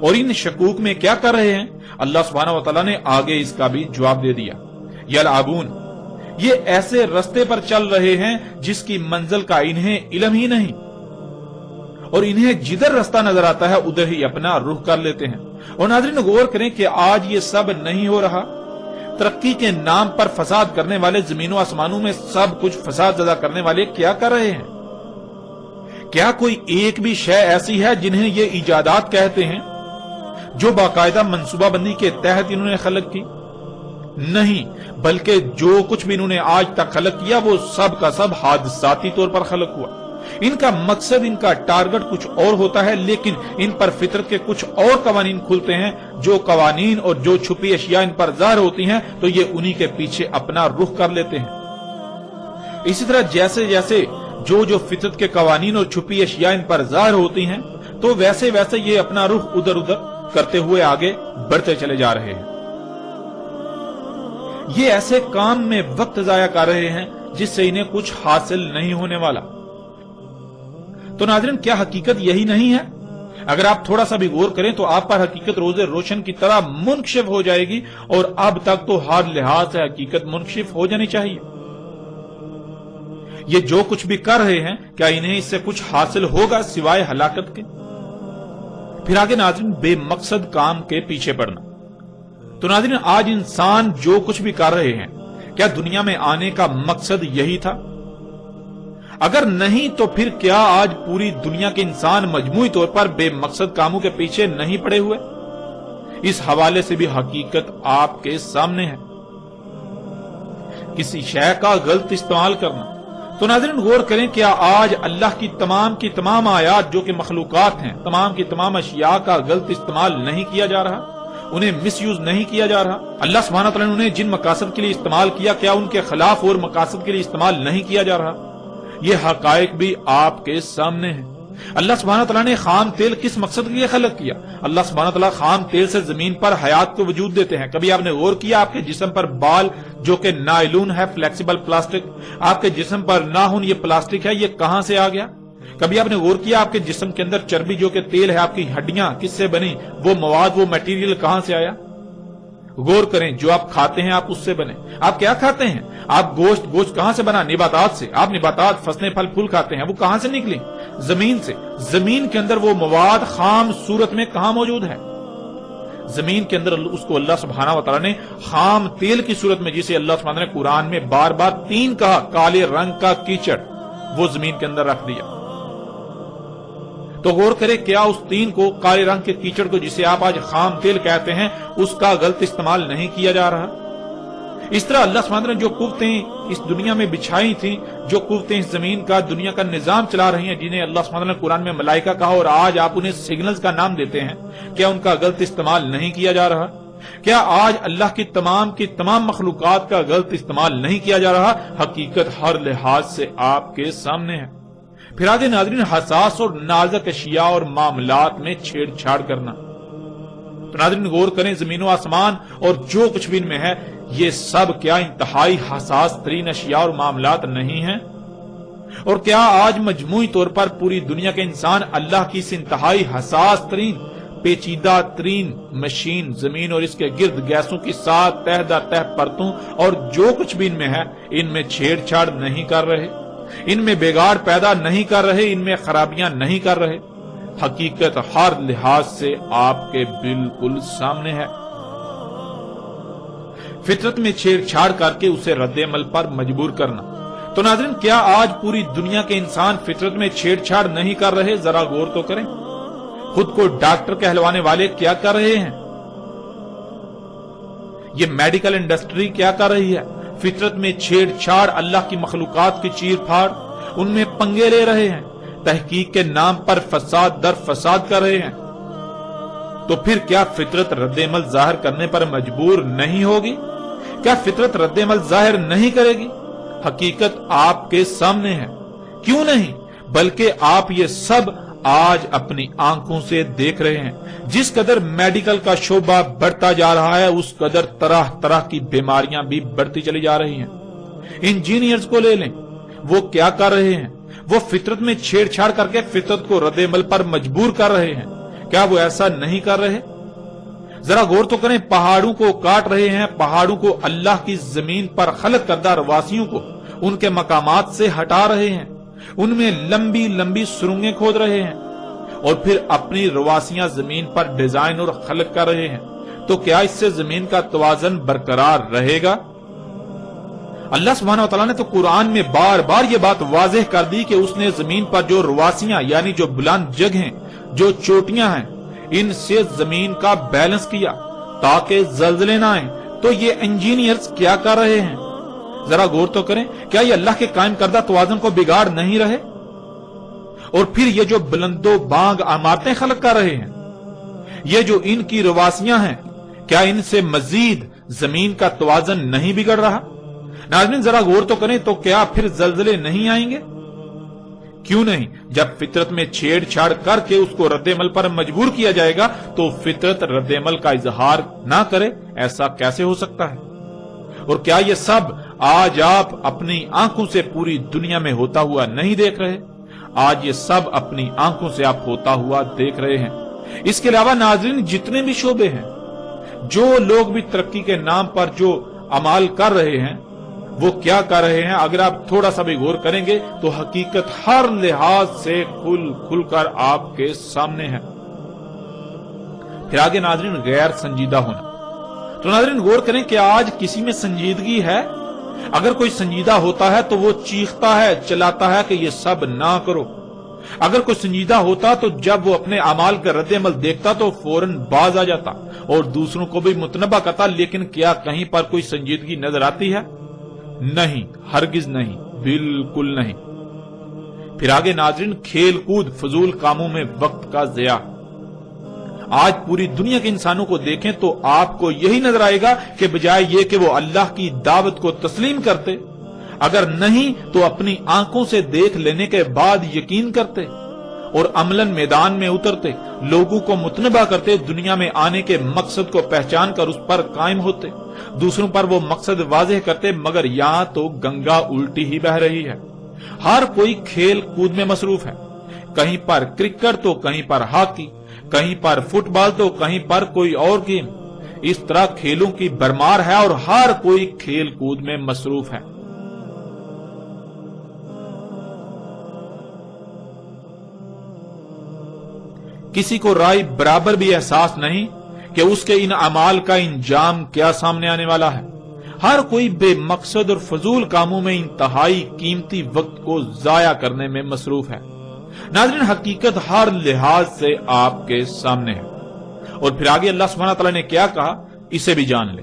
[SPEAKER 1] اور ان شکوک میں کیا کر رہے ہیں؟ اللہ سبحانہ و تعالیٰ نے آگے اس کا بھی جواب دے دیا۔ یلعبون، یہ ایسے رستے پر چل رہے ہیں جس کی منزل کا انہیں علم ہی نہیں، اور انہیں جدھر رستہ نظر آتا ہے ادھر ہی اپنا رخ کر لیتے ہیں۔ اور ناظرین غور کریں کہ آج یہ سب نہیں ہو رہا۔ ترقی کے نام پر فساد کرنے والے، زمین و آسمانوں میں سب کچھ فساد زدہ کرنے والے کیا کر رہے ہیں؟ کیا کوئی ایک بھی شے ایسی ہے جنہیں یہ ایجادات کہتے ہیں جو باقاعدہ منصوبہ بندی کے تحت انہوں نے خلق کی؟ نہیں، بلکہ جو کچھ بھی انہوں نے آج تک خلق کیا وہ سب کا سب حادثاتی طور پر خلق ہوا۔ ان کا مقصد، ان کا ٹارگٹ کچھ اور ہوتا ہے، لیکن ان پر فطرت کے کچھ اور قوانین کھلتے ہیں۔ جو قوانین اور جو چھپی اشیاء ان پر ظاہر ہوتی ہیں تو یہ انہی کے پیچھے اپنا رخ کر لیتے ہیں۔ اسی طرح جیسے جیسے جو فطرت کے قوانین اور چھپی اشیاء ان پر ظاہر ہوتی ہیں تو ویسے ویسے یہ اپنا رخ ادھر ادھر کرتے ہوئے آگے بڑھتے چلے جا رہے ہیں۔ یہ ایسے کام میں وقت ضائع کر رہے ہیں جس سے انہیں کچھ حاصل نہیں ہونے والا۔ تو ناظرین، کیا حقیقت یہی نہیں ہے اگر آپ تھوڑا سا بھی غور کریں تو آپ پر حقیقت روز روشن کی طرح منکشف ہو جائے گی، اور اب تک تو ہر لحاظ سے حقیقت منکشف ہو جانی چاہیے۔ یہ جو کچھ بھی کر رہے ہیں، کیا انہیں اس سے کچھ حاصل ہوگا سوائے ہلاکت کے؟ پھر آگے ناظرین، بے مقصد کام کے پیچھے پڑنا۔ تو ناظرین، آج انسان جو کچھ بھی کر رہے ہیں، کیا دنیا میں آنے کا مقصد یہی تھا؟ اگر نہیں تو پھر کیا آج پوری دنیا کے انسان مجموعی طور پر بے مقصد کاموں کے پیچھے نہیں پڑے ہوئے؟ اس حوالے سے بھی حقیقت آپ کے سامنے ہے۔ کسی شے کا غلط استعمال کرنا۔ تو ناظرین غور کریں، کیا آج اللہ کی تمام آیات جو کہ مخلوقات ہیں، تمام کی تمام اشیاء کا غلط استعمال نہیں کیا جا رہا؟ انہیں مس یوز نہیں کیا جا رہا؟ اللہ سبحانہ تعالیٰ نے انہیں جن مقاصد کے لیے استعمال کیا، کیا ان کے خلاف اور مقاصد کے لیے استعمال نہیں کیا جا رہا؟ یہ حقائق بھی آپ کے سامنے ہیں۔ اللہ سبحانہ تعالیٰ نے خام تیل کس مقصد کے لیے خلق کیا؟ اللہ سبحانہ تعالیٰ خام تیل سے زمین پر حیات کو وجود دیتے ہیں۔ کبھی آپ نے غور کیا آپ کے جسم پر بال جو کہ نائلون ہے، فلیکسیبل پلاسٹک، آپ کے جسم پر ناخن یہ پلاسٹک ہے، یہ کہاں سے آ گیا؟ کبھی آپ نے غور کیا آپ کے جسم کے اندر چربی جو کہ تیل ہے، آپ کی ہڈیاں کس سے بنی؟ وہ مواد، وہ میٹیریل کہاں سے آیا؟ غور کریں، جو آپ کھاتے ہیں آپ اس سے بنے۔ آپ کیا کھاتے ہیں؟ آپ گوشت کہاں سے بنا؟ نباتات سے۔ آپ نباتات، فصلیں، پھل پھول کھاتے ہیں، وہ کہاں سے نکلی؟ زمین سے۔ زمین کے اندر وہ مواد خام صورت میں کہاں موجود ہے؟ زمین کے اندر اس کو اللہ سبحانہ و تعالیٰ نے خام تیل کی صورت میں، جسے اللہ سبحانہ نے قرآن میں بار بار 3 کہا، کالے رنگ کا کیچڑ، وہ زمین کے اندر رکھ دیا۔ تو غور کرے، کیا اس 3 کو، کالے رنگ کے کیچڑ کو جسے آپ آج خام تیل کہتے ہیں، اس کا غلط استعمال نہیں کیا جا رہا؟ اس طرح اللہ سبحانہ نے جو قوتیں اس دنیا میں بچھائی تھیں، جو قوتیں اس زمین کا، دنیا کا نظام چلا رہی ہیں، جنہیں اللہ سبحانہ نے قرآن میں ملائکہ کہا اور آج آپ انہیں سگنلز کا نام دیتے ہیں، کیا ان کا غلط استعمال نہیں کیا جا رہا؟ کیا آج اللہ کی تمام مخلوقات کا غلط استعمال نہیں کیا جا رہا؟ حقیقت ہر لحاظ سے آپ کے سامنے ہے۔ پھر آگے ناظرین، حساس اور نازک اشیاء اور معاملات میں چھیڑ چھاڑ کرنا۔ تو ناظرین غور کریں، زمین و آسمان اور جو کچھ بھی ان میں ہے، یہ سب کیا انتہائی حساس ترین اشیاء اور معاملات نہیں ہیں؟ اور کیا آج مجموعی طور پر پوری دنیا کے انسان اللہ کی اس انتہائی حساس ترین، پیچیدہ ترین مشین زمین اور اس کے گرد گیسوں کی 7 تہ در تہ پرتوں اور جو کچھ بھی ان میں ہے، ان میں چھیڑ چھاڑ نہیں کر رہے؟ ان میں بگاڑ پیدا نہیں کر رہے؟ ان میں خرابیاں نہیں کر رہے؟ حقیقت ہر لحاظ سے آپ کے بالکل سامنے ہے۔ فطرت میں چھیڑ چھاڑ کر کے اسے رد عمل پر مجبور کرنا۔ تو ناظرین، کیا آج پوری دنیا کے انسان فطرت میں چھیڑ چھاڑ نہیں کر رہے؟ ذرا غور تو کریں، خود کو ڈاکٹر کہلوانے والے کیا کر رہے ہیں؟ یہ میڈیکل انڈسٹری کیا کر رہی ہے؟ فطرت میں چھیڑ چھاڑ، اللہ کی مخلوقات کی چیر پھاڑ، ان میں پنگے لے رہے ہیں، تحقیق کے نام پر فساد در فساد کر رہے ہیں۔ تو پھر کیا فطرت رد عمل ظاہر کرنے پر مجبور نہیں ہوگی؟ کیا فطرت رد عمل ظاہر نہیں کرے گی؟ حقیقت آپ کے سامنے ہے۔ کیوں نہیں، بلکہ آپ یہ سب آج اپنی آنکھوں سے دیکھ رہے ہیں۔ جس قدر میڈیکل کا شعبہ بڑھتا جا رہا ہے، اس قدر طرح طرح کی بیماریاں بھی بڑھتی چلی جا رہی ہیں۔ انجینئرز کو لے لیں، وہ کیا کر رہے ہیں؟ وہ فطرت میں چھیڑ چھاڑ کر کے فطرت کو رد عمل پر مجبور کر رہے ہیں۔ کیا وہ ایسا نہیں کر رہے؟ ذرا غور تو کریں، پہاڑوں کو کاٹ رہے ہیں، پہاڑوں کو، اللہ کی زمین پر خلق کردہ رواسیوں کو ان کے مقامات سے ہٹا رہے ہیں، ان میں لمبی لمبی سرنگیں کھود رہے ہیں، اور پھر اپنی رواسیاں زمین پر ڈیزائن اور خلق کر رہے ہیں۔ تو کیا اس سے زمین کا توازن برقرار رہے گا؟ اللہ سبحانہ وتعالیٰ نے تو قرآن میں بار بار یہ بات واضح کر دی کہ اس نے زمین پر جو رواسیاں، یعنی جو بلند جگہیں، جو چوٹیاں ہیں، ان سے زمین کا بیلنس کیا تاکہ زلزلے نہ آئیں۔ تو یہ انجینئرز کیا کر رہے ہیں؟ ذرا غور تو کریں، کیا یہ اللہ کے قائم کردہ توازن کو بگاڑ نہیں رہے؟ اور پھر یہ جو بلند و بانگ عمارتیں خلق کر رہے ہیں، یہ جو ان کی رواسیاں ہیں، کیا ان سے مزید زمین کا توازن نہیں بگڑ رہا؟ ناظرین ذرا غور تو کریں، تو کیا پھر زلزلے نہیں آئیں گے؟ کیوں نہیں؟ جب فطرت میں چھیڑ چھاڑ کر کے اس کو رد عمل پر مجبور کیا جائے گا تو فطرت رد عمل کا اظہار نہ کرے؟ ایسا کیسے ہو سکتا ہے؟ اور کیا یہ سب آج آپ اپنی آنکھوں سے پوری دنیا میں ہوتا ہوا نہیں دیکھ رہے؟ آج یہ سب اپنی آنکھوں سے آپ ہوتا ہوا دیکھ رہے ہیں۔ اس کے علاوہ ناظرین جتنے بھی شعبے ہیں، جو لوگ بھی ترقی کے نام پر جو اعمال کر رہے ہیں وہ کیا کر رہے ہیں، اگر آپ تھوڑا سا بھی غور کریں گے تو حقیقت ہر لحاظ سے کھل کر آپ کے سامنے ہے۔ پھر آگے ناظرین غیر سنجیدہ ہونا۔ تو ناظرین غور کریں کہ آج کسی میں سنجیدگی ہے؟ اگر کوئی سنجیدہ ہوتا ہے تو وہ چیختا ہے، چلاتا ہے کہ یہ سب نہ کرو۔ اگر کوئی سنجیدہ ہوتا تو جب وہ اپنے اعمال کا رد عمل دیکھتا تو فوراً باز آ جاتا اور دوسروں کو بھی متنبہ کرتا۔ لیکن کیا کہیں پر کوئی سنجیدگی نظر آتی ہے؟ نہیں، ہرگز نہیں، بالکل نہیں۔ پھر آگے ناظرین کھیل کود، فضول کاموں میں وقت کا ضیاع۔ آج پوری دنیا کے انسانوں کو دیکھیں تو آپ کو یہی نظر آئے گا کہ بجائے یہ کہ وہ اللہ کی دعوت کو تسلیم کرتے، اگر نہیں تو اپنی آنکھوں سے دیکھ لینے کے بعد یقین کرتے اور عملاً میدان میں اترتے، لوگوں کو متنبہ کرتے، دنیا میں آنے کے مقصد کو پہچان کر اس پر قائم ہوتے، دوسروں پر وہ مقصد واضح کرتے، مگر یہاں تو گنگا الٹی ہی بہہ رہی ہے۔ ہر کوئی کھیل کود میں مصروف ہے، کہیں پر کرکٹ تو کہیں پر ہاکی، کہیں پر فٹ بال تو کہیں پر کوئی اور گیم۔ اس طرح کھیلوں کی بھرمار ہے اور ہر کوئی کھیل کود میں مصروف ہے۔ کسی کو رائے برابر بھی احساس نہیں کہ اس کے ان اعمال کا انجام کیا سامنے آنے والا ہے۔ ہر کوئی بے مقصد اور فضول کاموں میں انتہائی قیمتی وقت کو ضائع کرنے میں مصروف ہے۔ ناظرین حقیقت ہر لحاظ سے آپ کے سامنے ہے۔ اور پھر آگے اللہ سبحانہ تعالیٰ نے کیا کہا، اسے بھی جان لے۔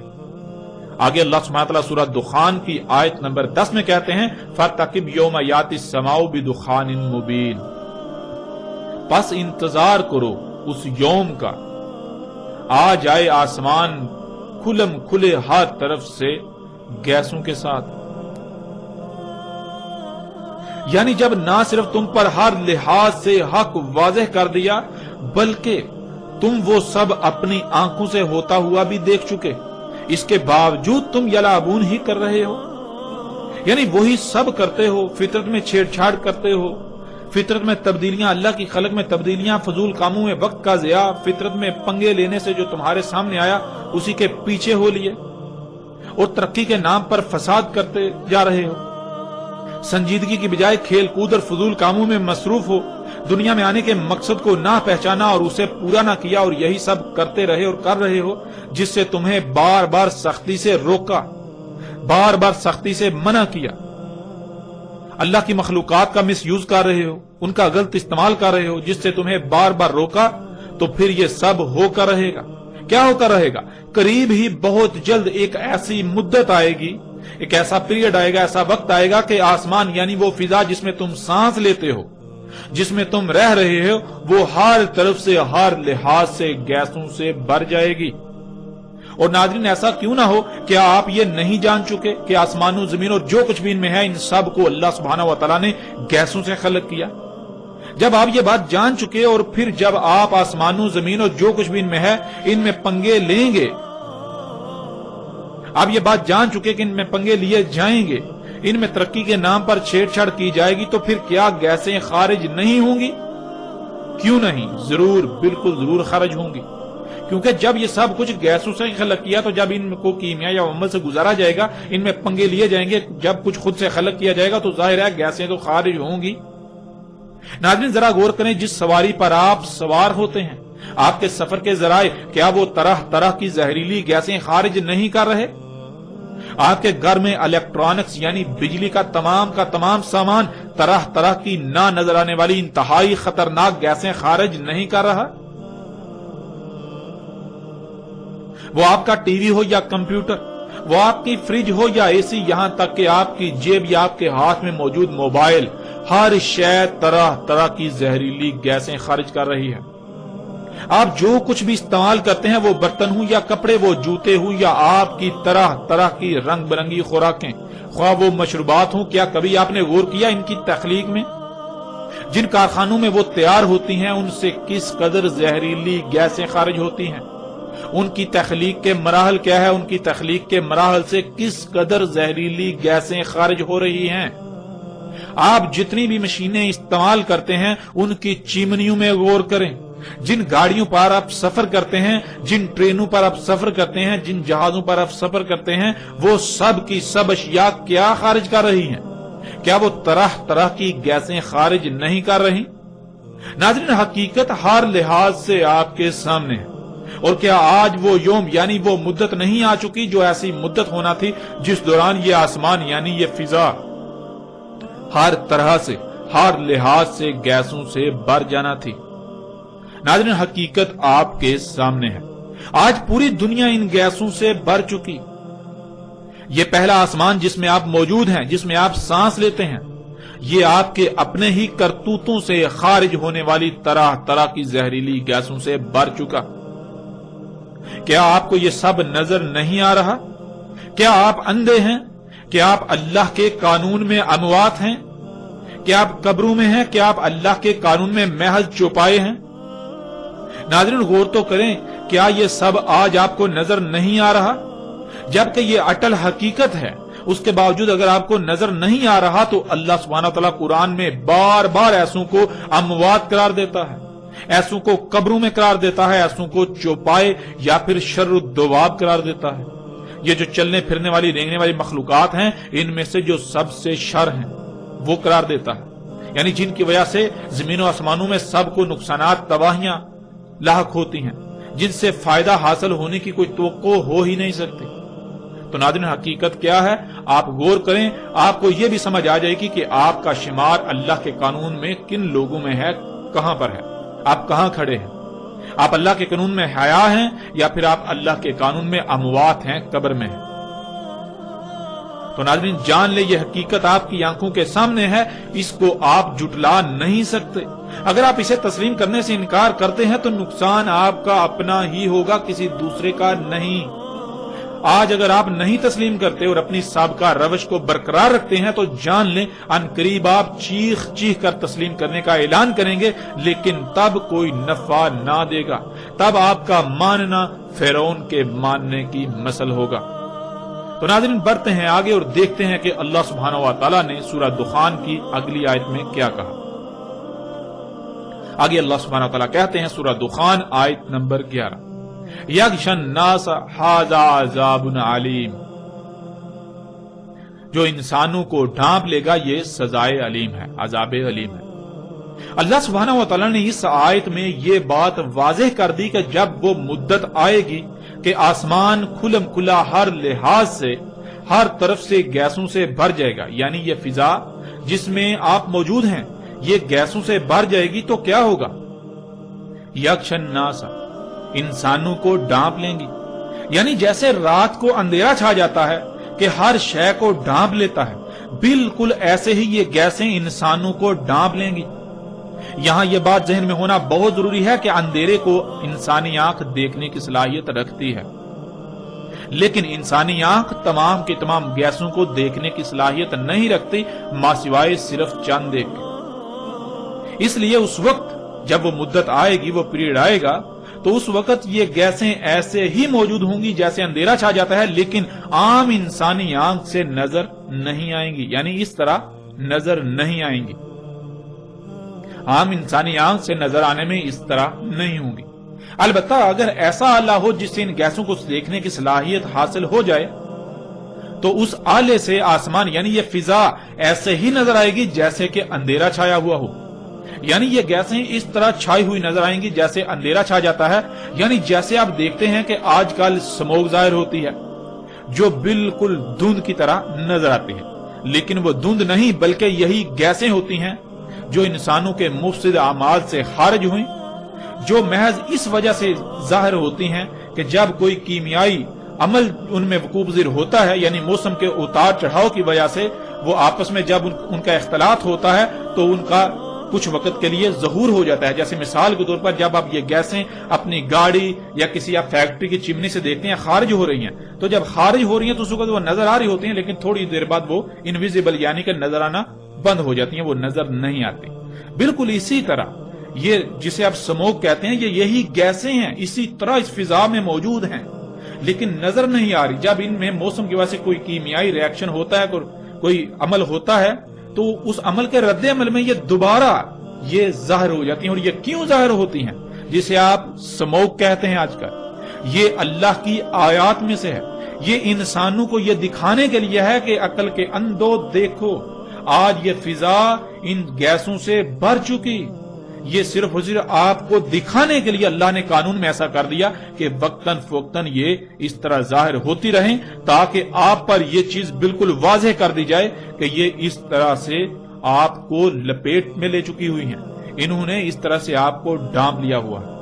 [SPEAKER 1] آگے اللہ سبحانہ تعالیٰ سورہ دخان کی آیت نمبر 10 میں کہتے ہیں فَارْتَقِبْ يَوْمَ يَأْتِي السَّمَاءُ بِدُخَانٍ مُبِينٍ، پس انتظار کرو اس یوم کا، آ جائے آسمان کھلم کھلے ہر طرف سے گیسوں کے ساتھ۔ یعنی جب نہ صرف تم پر ہر لحاظ سے حق واضح کر دیا بلکہ تم وہ سب اپنی آنکھوں سے ہوتا ہوا بھی دیکھ چکے، اس کے باوجود تم یلعبون ہی کر رہے ہو، یعنی وہی سب کرتے ہو، فطرت میں چھیڑ چھاڑ کرتے ہو، فطرت میں تبدیلیاں، اللہ کی خلق میں تبدیلیاں، فضول کاموں میں وقت کا ضیاع، فطرت میں پنگے لینے سے جو تمہارے سامنے آیا اسی کے پیچھے ہو لیے اور ترقی کے نام پر فساد کرتے جا رہے ہو۔ سنجیدگی کی بجائے کھیل کود اور فضول کاموں میں مصروف ہو، دنیا میں آنے کے مقصد کو نہ پہچانا اور اسے پورا نہ کیا، اور یہی سب کرتے رہے اور کر رہے ہو جس سے تمہیں بار بار سختی سے روکا، بار بار سختی سے منع کیا۔ اللہ کی مخلوقات کا مس یوز کر رہے ہو، ان کا غلط استعمال کر رہے ہو جس سے تمہیں بار بار روکا، تو پھر یہ سب ہو کر رہے گا۔ کیا ہو کر رہے گا؟ قریب ہی بہت جلد ایک ایسی مدت آئے گی، ایک ایسا پیریڈ آئے گا، ایسا وقت آئے گا کہ آسمان یعنی وہ فضا جس میں تم سانس لیتے ہو، جس میں تم رہ رہے ہو، وہ ہر طرف سے ہر لحاظ سے گیسوں سے بھر جائے گی۔ اور ناظرین ایسا کیوں نہ ہو، کیا آپ یہ نہیں جان چکے کہ آسمان و زمین اور جو کچھ بھی ان میں ہے، ان سب کو اللہ سبحانہ و تعالیٰ نے گیسوں سے خلق کیا؟ جب آپ یہ بات جان چکے اور پھر جب آپ آسمان و زمین اور جو کچھ بھی ان میں ہے ان میں پنگے لیں گے، آپ یہ بات جان چکے کہ ان میں پنگے لیے جائیں گے، ان میں ترقی کے نام پر چھیڑ چھاڑ کی جائے گی، تو پھر کیا گیسیں خارج نہیں ہوں گی؟ کیوں نہیں؟ ضرور، بالکل ضرور خارج ہوں گی، کیونکہ جب یہ سب کچھ گیسوں سے خلق کیا تو جب ان کو کیمیا یا عمل سے گزارا جائے گا، ان میں پنگے لیے جائیں گے، جب کچھ خود سے خلق کیا جائے گا تو ظاہر ہے گیسیں تو خارج ہوں گی۔ ناظرین ذرا غور کریں، جس سواری پر آپ سوار ہوتے ہیں، آپ کے سفر کے ذرائع، کیا وہ طرح طرح کی زہریلی گیسیں خارج نہیں کر رہے؟ آپ کے گھر میں الیکٹرانکس یعنی بجلی کا تمام سامان طرح طرح کی نہ نظر آنے والی انتہائی خطرناک گیسیں خارج نہیں کر رہا؟ وہ آپ کا ٹی وی ہو یا کمپیوٹر، وہ آپ کی فریج ہو یا اے سی، یہاں تک کہ آپ کی جیب یا آپ کے ہاتھ میں موجود موبائل، ہر شے طرح طرح کی زہریلی گیسیں خارج کر رہی ہے۔ آپ جو کچھ بھی استعمال کرتے ہیں، وہ برتن ہوں یا کپڑے، وہ جوتے ہوں یا آپ کی طرح طرح کی رنگ برنگی خوراکیں، خواہ وہ مشروبات ہوں، کیا کبھی آپ نے غور کیا ان کی تخلیق میں؟ جن کارخانوں میں وہ تیار ہوتی ہیں ان سے کس قدر زہریلی گیسیں خارج ہوتی ہیں؟ ان کی تخلیق کے مراحل کیا ہے؟ ان کی تخلیق کے مراحل سے کس قدر زہریلی گیسیں خارج ہو رہی ہیں؟ آپ جتنی بھی مشینیں استعمال کرتے ہیں ان کی چمنیوں میں غور کریں، جن گاڑیوں پر آپ سفر کرتے ہیں، جن ٹرینوں پر آپ سفر کرتے ہیں، جن جہازوں پر آپ سفر کرتے ہیں، وہ سب کی سب اشیاء کیا خارج کر رہی ہیں؟ کیا وہ طرح طرح کی گیسیں خارج نہیں کر رہی؟ ناظرین، حقیقت ہر لحاظ سے آپ کے سامنے ہے، اور کیا آج وہ یوم یعنی وہ مدت نہیں آ چکی جو ایسی مدت ہونا تھی جس دوران یہ آسمان یعنی یہ فضا ہر طرح سے، ہر لحاظ سے گیسوں سے بھر جانا تھی؟ ناظرین، حقیقت آپ کے سامنے ہے، آج پوری دنیا ان گیسوں سے بھر چکی۔ یہ پہلا آسمان جس میں آپ موجود ہیں، جس میں آپ سانس لیتے ہیں، یہ آپ کے اپنے ہی کرتوتوں سے خارج ہونے والی طرح طرح کی زہریلی گیسوں سے بھر چکا۔ کیا آپ کو یہ سب نظر نہیں آ رہا؟ کیا آپ اندھے ہیں؟ کیا آپ اللہ کے قانون میں اموات ہیں؟ کیا آپ قبروں میں ہیں؟ کیا آپ اللہ کے قانون میں محض چوپائے ہیں؟ ناظرین، غور تو کریں، کیا یہ سب آج آپ کو نظر نہیں آ رہا؟ جبکہ یہ اٹل حقیقت ہے، اس کے باوجود اگر آپ کو نظر نہیں آ رہا تو اللہ سبحانہ وتعالی قرآن میں بار بار ایسوں کو اموات قرار دیتا ہے، ایسوں کو قبروں میں قرار دیتا ہے، ایسوں کو چوپائے یا پھر شر الدواب قرار دیتا ہے۔ یہ جو چلنے پھرنے والی رینگنے والی مخلوقات ہیں، ان میں سے جو سب سے شر ہیں وہ قرار دیتا ہے، یعنی جن کی وجہ سے زمین و آسمانوں میں سب کو نقصانات، تباہیاں لاحق ہوتی ہیں، جن سے فائدہ حاصل ہونے کی کوئی توقع ہو ہی نہیں سکتی۔ تو ناظرین، حقیقت کیا ہے؟ آپ غور کریں، آپ کو یہ بھی سمجھ آ جائے گی کہ آپ کا شمار اللہ کے قانون میں کن لوگوں میں ہے، کہاں پر ہے، آپ کہاں کھڑے ہیں۔ آپ اللہ کے قانون میں حیا ہیں یا پھر آپ اللہ کے قانون میں اموات ہیں، قبر میں ہیں۔ تو ناظرین، جان لے یہ حقیقت آپ کی آنکھوں کے سامنے ہے، اس کو آپ جھٹلا نہیں سکتے۔ اگر آپ اسے تسلیم کرنے سے انکار کرتے ہیں تو نقصان آپ کا اپنا ہی ہوگا، کسی دوسرے کا نہیں۔ آج اگر آپ نہیں تسلیم کرتے اور اپنی سابقہ روش کو برقرار رکھتے ہیں تو جان لیں ان قریب آپ چیخ چیخ کر تسلیم کرنے کا اعلان کریں گے، لیکن تب کوئی نفع نہ دے گا، تب آپ کا ماننا فرعون کے ماننے کی مثل ہوگا۔ تو ناظرین، بڑھتے ہیں آگے اور دیکھتے ہیں کہ اللہ سبحانہ و تعالیٰ نے سورہ دخان کی اگلی آیت میں کیا کہا۔ آگے اللہ سبحانہ و تعالیٰ کہتے ہیں سورہ دخان آیت نمبر 11، یغشی الناس ھذا عذاب علیم، جو انسانوں کو ڈھانپ لے گا یہ سزائے علیم ہے، عذاب علیم ہے۔ اللہ سبحانہ و تعالیٰ نے اس آیت میں یہ بات واضح کر دی کہ جب وہ مدت آئے گی کہ آسمان کھلم کھلا ہر لحاظ سے، ہر طرف سے گیسوں سے بھر جائے گا، یعنی یہ فضا جس میں آپ موجود ہیں یہ گیسوں سے بھر جائے گی، تو کیا ہوگا؟ یغشی الناس، انسانوں کو ڈھانپ لیں گی، یعنی جیسے رات کو اندھیرا چھا جاتا ہے کہ ہر شے کو ڈھانپ لیتا ہے، بالکل ایسے ہی یہ گیسیں انسانوں کو ڈھانپ لیں گی۔ یہاں یہ بات ذہن میں ہونا بہت ضروری ہے کہ اندھیرے کو انسانی آنکھ دیکھنے کی صلاحیت رکھتی ہے، لیکن انسانی آنکھ تمام کے تمام گیسوں کو دیکھنے کی صلاحیت نہیں رکھتی، ماں سوائے صرف چند ایک۔ اس لیے اس وقت جب وہ مدت آئے گی، وہ پیریڈ آئے گا، تو اس وقت یہ گیسیں ایسے ہی موجود ہوں گی جیسے اندھیرا چھا جاتا ہے، لیکن عام انسانی آنکھ سے نظر نہیں آئیں گی، یعنی اس طرح نظر نہیں آئیں گی، عام انسانی آنکھ سے نظر آنے میں اس طرح نہیں ہوں گی۔ البتہ اگر ایسا آلہ ہو جس سے ان گیسوں کو دیکھنے کی صلاحیت حاصل ہو جائے تو اس آلے سے آسمان یعنی یہ فضا ایسے ہی نظر آئے گی جیسے کہ اندھیرا چھایا ہوا ہو، یعنی یہ گیسیں اس طرح چھائی ہوئی نظر آئیں گی جیسے اندھیرا چھا جاتا ہے، یعنی جیسے آپ دیکھتے ہیں کہ آج کل سموگ ظاہر ہوتی ہے جو بالکل دھند کی طرح نظر آتی ہے، لیکن وہ دھند نہیں بلکہ یہی گیسیں ہوتی ہیں جو انسانوں کے مفسد اعمال سے خارج ہوئیں، جو محض اس وجہ سے ظاہر ہوتی ہیں کہ جب کوئی کیمیائی عمل ان میں وقوع پذیر ہوتا ہے، یعنی موسم کے اتار چڑھاؤ کی وجہ سے وہ آپس میں جب ان کا اختلاط ہوتا ہے تو ان کا کچھ وقت کے لیے ظہور ہو جاتا ہے۔ جیسے مثال کے طور پر جب آپ یہ گیسیں اپنی گاڑی یا کسی آپ فیکٹری کی چمنی سے دیکھتے ہیں خارج ہو رہی ہیں، تو جب خارج ہو رہی ہیں تو اس وقت وہ نظر آ رہی ہوتی ہیں، لیکن تھوڑی دیر بعد وہ انویزیبل یعنی کہ نظر آنا بند ہو جاتی ہیں، وہ نظر نہیں آتی۔ بالکل اسی طرح یہ جسے آپ سموگ کہتے ہیں یہی گیسیں ہیں، اسی طرح اس فضا میں موجود ہیں لیکن نظر نہیں آ رہی۔ جب ان میں موسم کی وجہ سے کوئی کیمیائی ریاکشن ہوتا ہے، کوئی عمل ہوتا ہے تو اس عمل کے رد عمل میں یہ دوبارہ یہ ظاہر ہو جاتی ہیں. اور یہ کیوں ظاہر ہوتی ہیں؟ جسے آپ سموک کہتے ہیں آج کل، یہ اللہ کی آیات میں سے ہے. یہ انسانوں کو یہ دکھانے کے لیے ہے کہ عقل کے اندھو دیکھو، آج یہ فضا ان گیسوں سے بھر چکی. یہ صرف اور صرف آپ کو دکھانے کے لیے اللہ نے قانون میں ایسا کر دیا کہ وقتاً فوقتاً یہ اس طرح ظاہر ہوتی رہیں، تاکہ آپ پر یہ چیز بالکل واضح کر دی جائے کہ یہ اس طرح سے آپ کو لپیٹ میں لے چکی ہوئی ہیں، انہوں نے اس طرح سے آپ کو ڈانپ لیا ہوا ہے.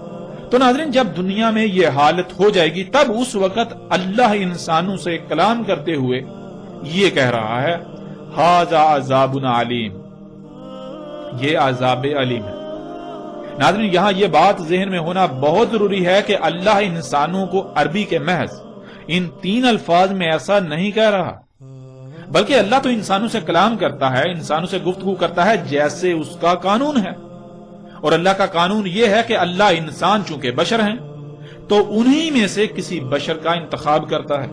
[SPEAKER 1] تو ناظرین، جب دنیا میں یہ حالت ہو جائے گی تب اس وقت اللہ انسانوں سے کلام کرتے ہوئے یہ کہہ رہا ہے، ھذا عذاب علیم، یہ عذاب علیم ہے. ناظرین، یہاں یہ بات ذہن میں ہونا بہت ضروری ہے کہ اللہ انسانوں کو عربی کے محض ان 3 الفاظ میں ایسا نہیں کہہ رہا، بلکہ اللہ تو انسانوں سے کلام کرتا ہے، انسانوں سے گفتگو کرتا ہے جیسے اس کا قانون ہے. اور اللہ کا قانون یہ ہے کہ اللہ انسان چونکہ بشر ہیں تو انہی میں سے کسی بشر کا انتخاب کرتا ہے،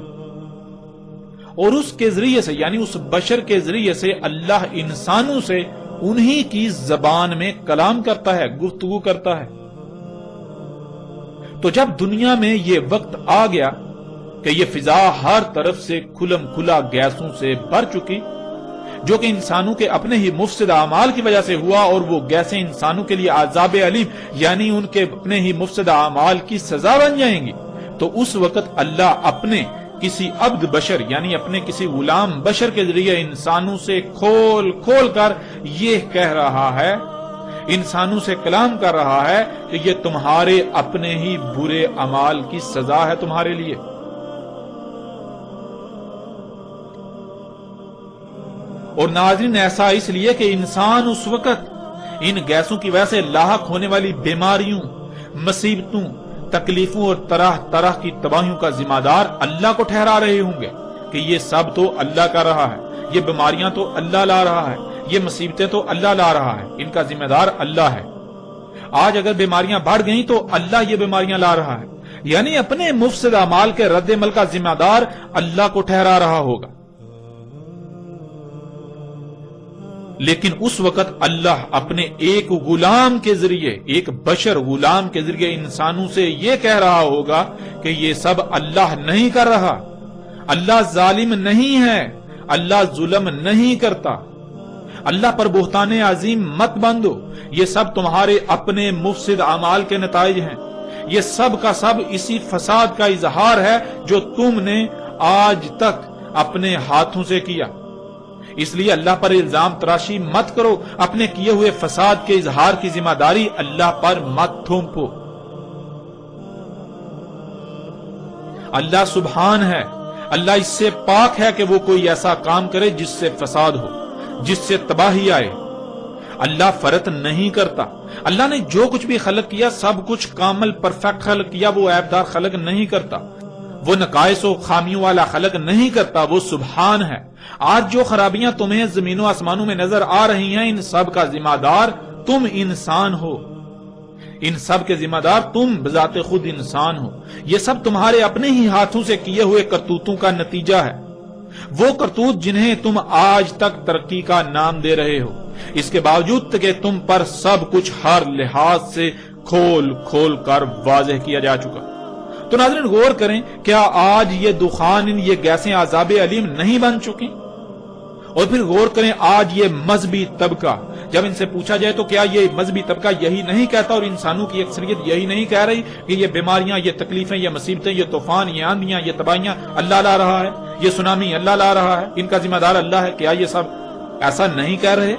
[SPEAKER 1] اور اس کے ذریعے سے، یعنی اس بشر کے ذریعے سے اللہ انسانوں سے انہی کی زبان میں کلام کرتا ہے، گفتگو کرتا ہے. تو جب دنیا میں یہ وقت آ گیا کہ یہ فضا ہر طرف سے کھلم کھلا گیسوں سے بھر چکی، جو کہ انسانوں کے اپنے ہی مفسد اعمال کی وجہ سے ہوا، اور وہ گیسیں انسانوں کے لیے عذاب علیم یعنی ان کے اپنے ہی مفسد اعمال کی سزا بن جائیں گی، تو اس وقت اللہ اپنے کسی عبد بشر یعنی اپنے کسی غلام بشر کے ذریعے انسانوں سے کھول کھول کر یہ کہہ رہا ہے، انسانوں سے کلام کر رہا ہے کہ یہ تمہارے اپنے ہی برے اعمال کی سزا ہے تمہارے لیے. اور ناظرین، ایسا اس لیے کہ انسان اس وقت ان گیسوں کی وجہ سے لاحق ہونے والی بیماریوں، مصیبتوں، تکلیفوں اور طرح طرح کی تباہیوں کا ذمہ دار اللہ کو ٹھہرا رہے ہوں گے کہ یہ سب تو اللہ کر رہا ہے، یہ بیماریاں تو اللہ لا رہا ہے، یہ مصیبتیں تو اللہ لا رہا ہے، ان کا ذمہ دار اللہ ہے. آج اگر بیماریاں بڑھ گئیں تو اللہ یہ بیماریاں لا رہا ہے، یعنی اپنے مفسد اعمال کے رد عمل کا ذمہ دار اللہ کو ٹھہرا رہا ہوگا. لیکن اس وقت اللہ اپنے ایک غلام کے ذریعے، ایک بشر غلام کے ذریعے انسانوں سے یہ کہہ رہا ہوگا کہ یہ سب اللہ نہیں کر رہا، اللہ ظالم نہیں ہے، اللہ ظلم نہیں کرتا، اللہ پر بہتان عظیم مت باندھو، یہ سب تمہارے اپنے مفسد اعمال کے نتائج ہیں، یہ سب کا سب اسی فساد کا اظہار ہے جو تم نے آج تک اپنے ہاتھوں سے کیا. اس لیے اللہ پر الزام تراشی مت کرو، اپنے کیے ہوئے فساد کے اظہار کی ذمہ داری اللہ پر مت تھوپو. اللہ سبحان ہے، اللہ اس سے پاک ہے کہ وہ کوئی ایسا کام کرے جس سے فساد ہو، جس سے تباہی آئے. اللہ فرط نہیں کرتا، اللہ نے جو کچھ بھی خلق کیا سب کچھ کامل پرفیکٹ خلق کیا، وہ عیب دار خلق نہیں کرتا، وہ نقائص و خامیوں والا خلق نہیں کرتا، وہ سبحان ہے. آج جو خرابیاں تمہیں زمین و آسمانوں میں نظر آ رہی ہیں ان سب کا ذمہ دار تم انسان ہو، ان سب کے ذمہ دار تم بذات خود انسان ہو. یہ سب تمہارے اپنے ہی ہاتھوں سے کیے ہوئے کرتوتوں کا نتیجہ ہے، وہ کرتوت جنہیں تم آج تک ترقی کا نام دے رہے ہو، اس کے باوجود کہ تم پر سب کچھ ہر لحاظ سے کھول کھول کر واضح کیا جا چکا. تو ناظرین غور کریں، کیا آج یہ دخان، یہ گیسیں عذاب علیم نہیں بن چکی؟ اور پھر غور کریں، آج یہ مذہبی طبقہ، جب ان سے پوچھا جائے تو کیا یہ مذہبی طبقہ یہی نہیں کہتا اور انسانوں کی اکثریت یہی نہیں کہہ رہی کہ یہ بیماریاں، یہ تکلیفیں، یہ مصیبتیں، یہ طوفان، یہ آندیاں، یہ تباہیاں اللہ لا رہا ہے، یہ سونامی اللہ لا رہا ہے، ان کا ذمہ دار اللہ ہے؟ کیا یہ سب ایسا نہیں کہہ رہے؟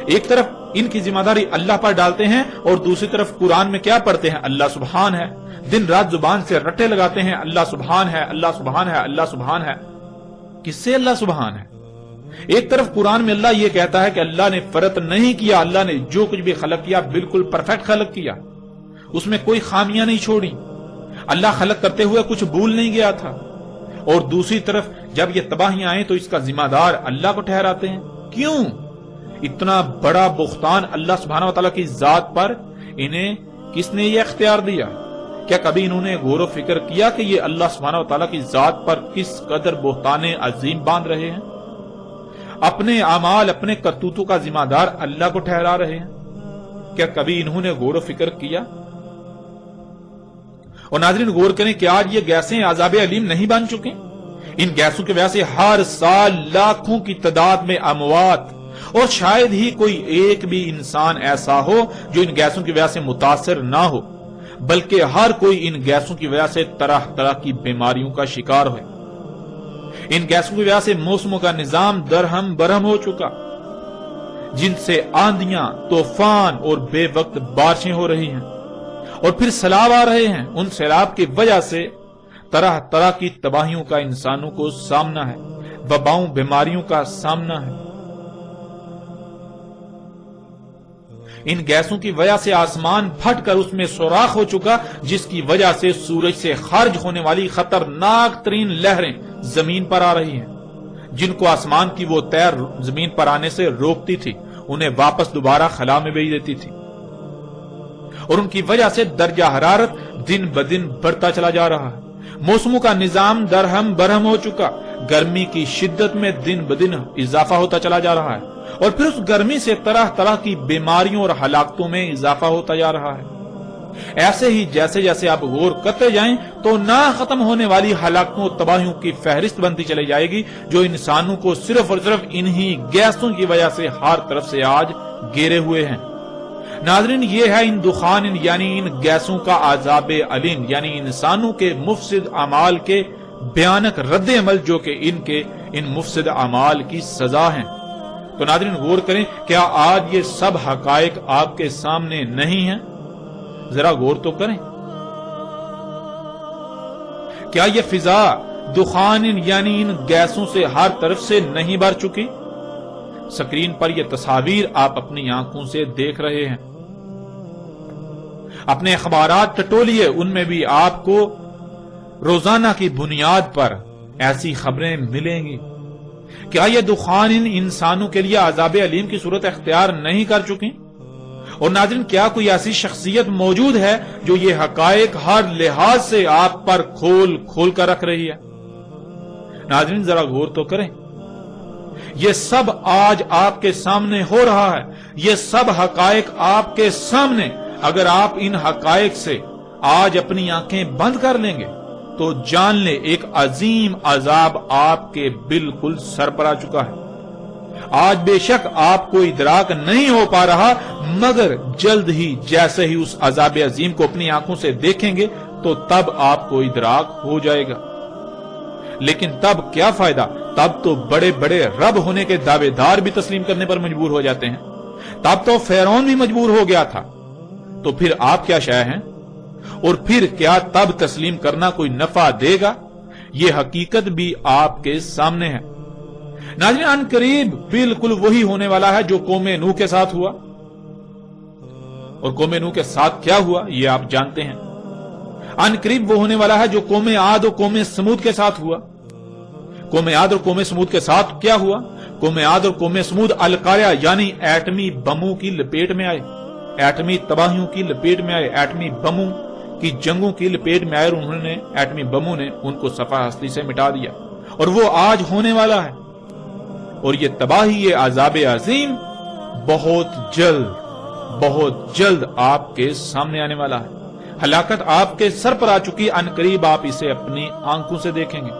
[SPEAKER 1] ایک طرف ان کی ذمہ داری اللہ پر ڈالتے ہیں اور دوسری طرف قرآن میں کیا پڑھتے ہیں؟ اللہ سبحان ہے. دن رات زبان سے رٹے لگاتے ہیں، اللہ سبحان ہے، اللہ سبحان ہے، اللہ سبحان ہے. کس سے اللہ سبحان ہے؟ ایک طرف قرآن میں اللہ یہ کہتا ہے کہ اللہ نے فرط نہیں کیا، اللہ نے جو کچھ بھی خلق کیا بالکل پرفیکٹ خلق کیا، اس میں کوئی خامیاں نہیں چھوڑی، اللہ خلق کرتے ہوئے کچھ بھول نہیں گیا تھا. اور دوسری طرف جب یہ تباہیاں آئیں تو اس کا ذمہ دار اللہ کو ٹھہراتے ہیں. کیوں؟ اتنا بڑا بہتان اللہ سبحانہ و تعالیٰ کی ذات پر انہیں کس نے یہ اختیار دیا؟ کیا کبھی انہوں نے غور و فکر کیا کہ یہ اللہ سبحانہ و تعالیٰ کی ذات پر کس قدر بہتان عظیم باندھ رہے ہیں؟ اپنے اعمال اپنے کرتوتوں کا ذمہ دار اللہ کو ٹھہرا رہے ہیں؟ کیا کبھی انہوں نے غور و فکر کیا؟ اور ناظرین غور کریں کہ آج یہ گیسیں عذاب علیم نہیں بن چکے؟ ان گیسوں کی وجہ سے ہر سال لاکھوں کی تعداد میں اموات، اور شاید ہی کوئی ایک بھی انسان ایسا ہو جو ان گیسوں کی وجہ سے متاثر نہ ہو، بلکہ ہر کوئی ان گیسوں کی وجہ سے طرح طرح کی بیماریوں کا شکار ہوئے۔ ان گیسوں کی وجہ سے موسموں کا نظام درہم برہم ہو چکا، جن سے آندیاں، طوفان اور بے وقت بارشیں ہو رہی ہیں، اور پھر سیلاب آ رہے ہیں۔ ان سیلاب کی وجہ سے طرح طرح کی تباہیوں کا انسانوں کو سامنا ہے، وباؤں بیماریوں کا سامنا ہے۔ ان گیسوں کی وجہ سے آسمان پھٹ کر اس میں سوراخ ہو چکا، جس کی وجہ سے سورج سے خارج ہونے والی خطرناک ترین لہریں زمین پر آ رہی ہیں، جن کو آسمان کی وہ تیر زمین پر آنے سے روکتی تھی، انہیں واپس دوبارہ خلا میں بھیج دیتی تھی، اور ان کی وجہ سے درجہ حرارت دن بدن بڑھتا چلا جا رہا ہے۔ موسموں کا نظام درہم برہم ہو چکا، گرمی کی شدت میں دن بدن اضافہ ہوتا چلا جا رہا ہے، اور پھر اس گرمی سے طرح طرح کی بیماریوں اور ہلاکتوں میں اضافہ ہوتا جا رہا ہے۔ ایسے ہی جیسے جیسے آپ غور کرتے جائیں تو نہ ختم ہونے والی ہلاکتوں اور تباہیوں کی فہرست بنتی چلی جائے گی، جو انسانوں کو صرف اور صرف انہی گیسوں کی وجہ سے ہر طرف سے آج گھیرے ہوئے ہیں۔ ناظرین یہ ہے ان دخان یعنی ان گیسوں کا عذاب علیم، یعنی انسانوں کے مفسد اعمال کے بھیانک رد عمل، جو کہ ان مفسد اعمال کی سزا ہیں۔ تو ناظرین غور کریں، کیا آج یہ سب حقائق آپ کے سامنے نہیں ہیں؟ ذرا غور تو کریں۔ کیا یہ فضا دخان یعنی ان گیسوں سے ہر طرف سے نہیں بھر چکی؟ سکرین پر یہ تصاویر آپ اپنی آنکھوں سے دیکھ رہے ہیں۔ اپنے اخبارات ٹٹولیے، ان میں بھی آپ کو روزانہ کی بنیاد پر ایسی خبریں ملیں گی۔ کیا یہ دخان ان انسانوں کے لیے عذاب علیم کی صورت اختیار نہیں کر چکی؟ اور ناظرین کیا کوئی ایسی شخصیت موجود ہے جو یہ حقائق ہر لحاظ سے آپ پر کھول کھول کر رکھ رہی ہے؟ ناظرین ذرا غور تو کریں، یہ سب آج آپ کے سامنے ہو رہا ہے، یہ سب حقائق آپ کے سامنے۔ اگر آپ ان حقائق سے آج اپنی آنکھیں بند کر لیں گے تو جان لیں ایک عظیم عذاب آپ کے بالکل سر پر آ چکا ہے۔ آج بے شک آپ کو ادراک نہیں ہو پا رہا، مگر جلد ہی جیسے ہی اس عذاب عظیم کو اپنی آنکھوں سے دیکھیں گے تو تب آپ کو ادراک ہو جائے گا۔ لیکن تب کیا فائدہ؟ تب تو بڑے بڑے رب ہونے کے دعوے دار بھی تسلیم کرنے پر مجبور ہو جاتے ہیں، تب تو فرعون بھی مجبور ہو گیا تھا، تو پھر آپ کیا شے ہیں؟ اور پھر کیا تب تسلیم کرنا کوئی نفع دے گا؟ یہ حقیقت بھی آپ کے سامنے ہے۔ ناظرین ان قریب بالکل وہی ہونے والا ہے جو قوم نوح کے ساتھ ہوا، اور قوم نوح کے ساتھ کیا ہوا یہ آپ جانتے ہیں۔ ان قریب وہ ہونے والا ہے جو قوم عاد اور قوم سمود کے ساتھ ہوا۔ قوم عاد اور قوم سمود کے ساتھ کیا ہوا؟ قوم عاد اور قوم سمود القاریہ یعنی ایٹمی بموں کی لپیٹ میں آئے، ایٹمی تباہیوں کی لپیٹ میں آئے، ایٹمی بموں کی جنگوں کی لپیٹ میں آئے، اور انہوں نے ایٹمی بموں نے ان کو صفحہ ہستی سے مٹا دیا، اور وہ آج ہونے والا ہے۔ اور یہ تباہی، یہ عذاب عظیم بہت جلد آپ کے سامنے آنے والا ہے۔ ہلاکت آپ کے سر پر آ چکی، ان قریب آپ اسے اپنی آنکھوں سے دیکھیں گے۔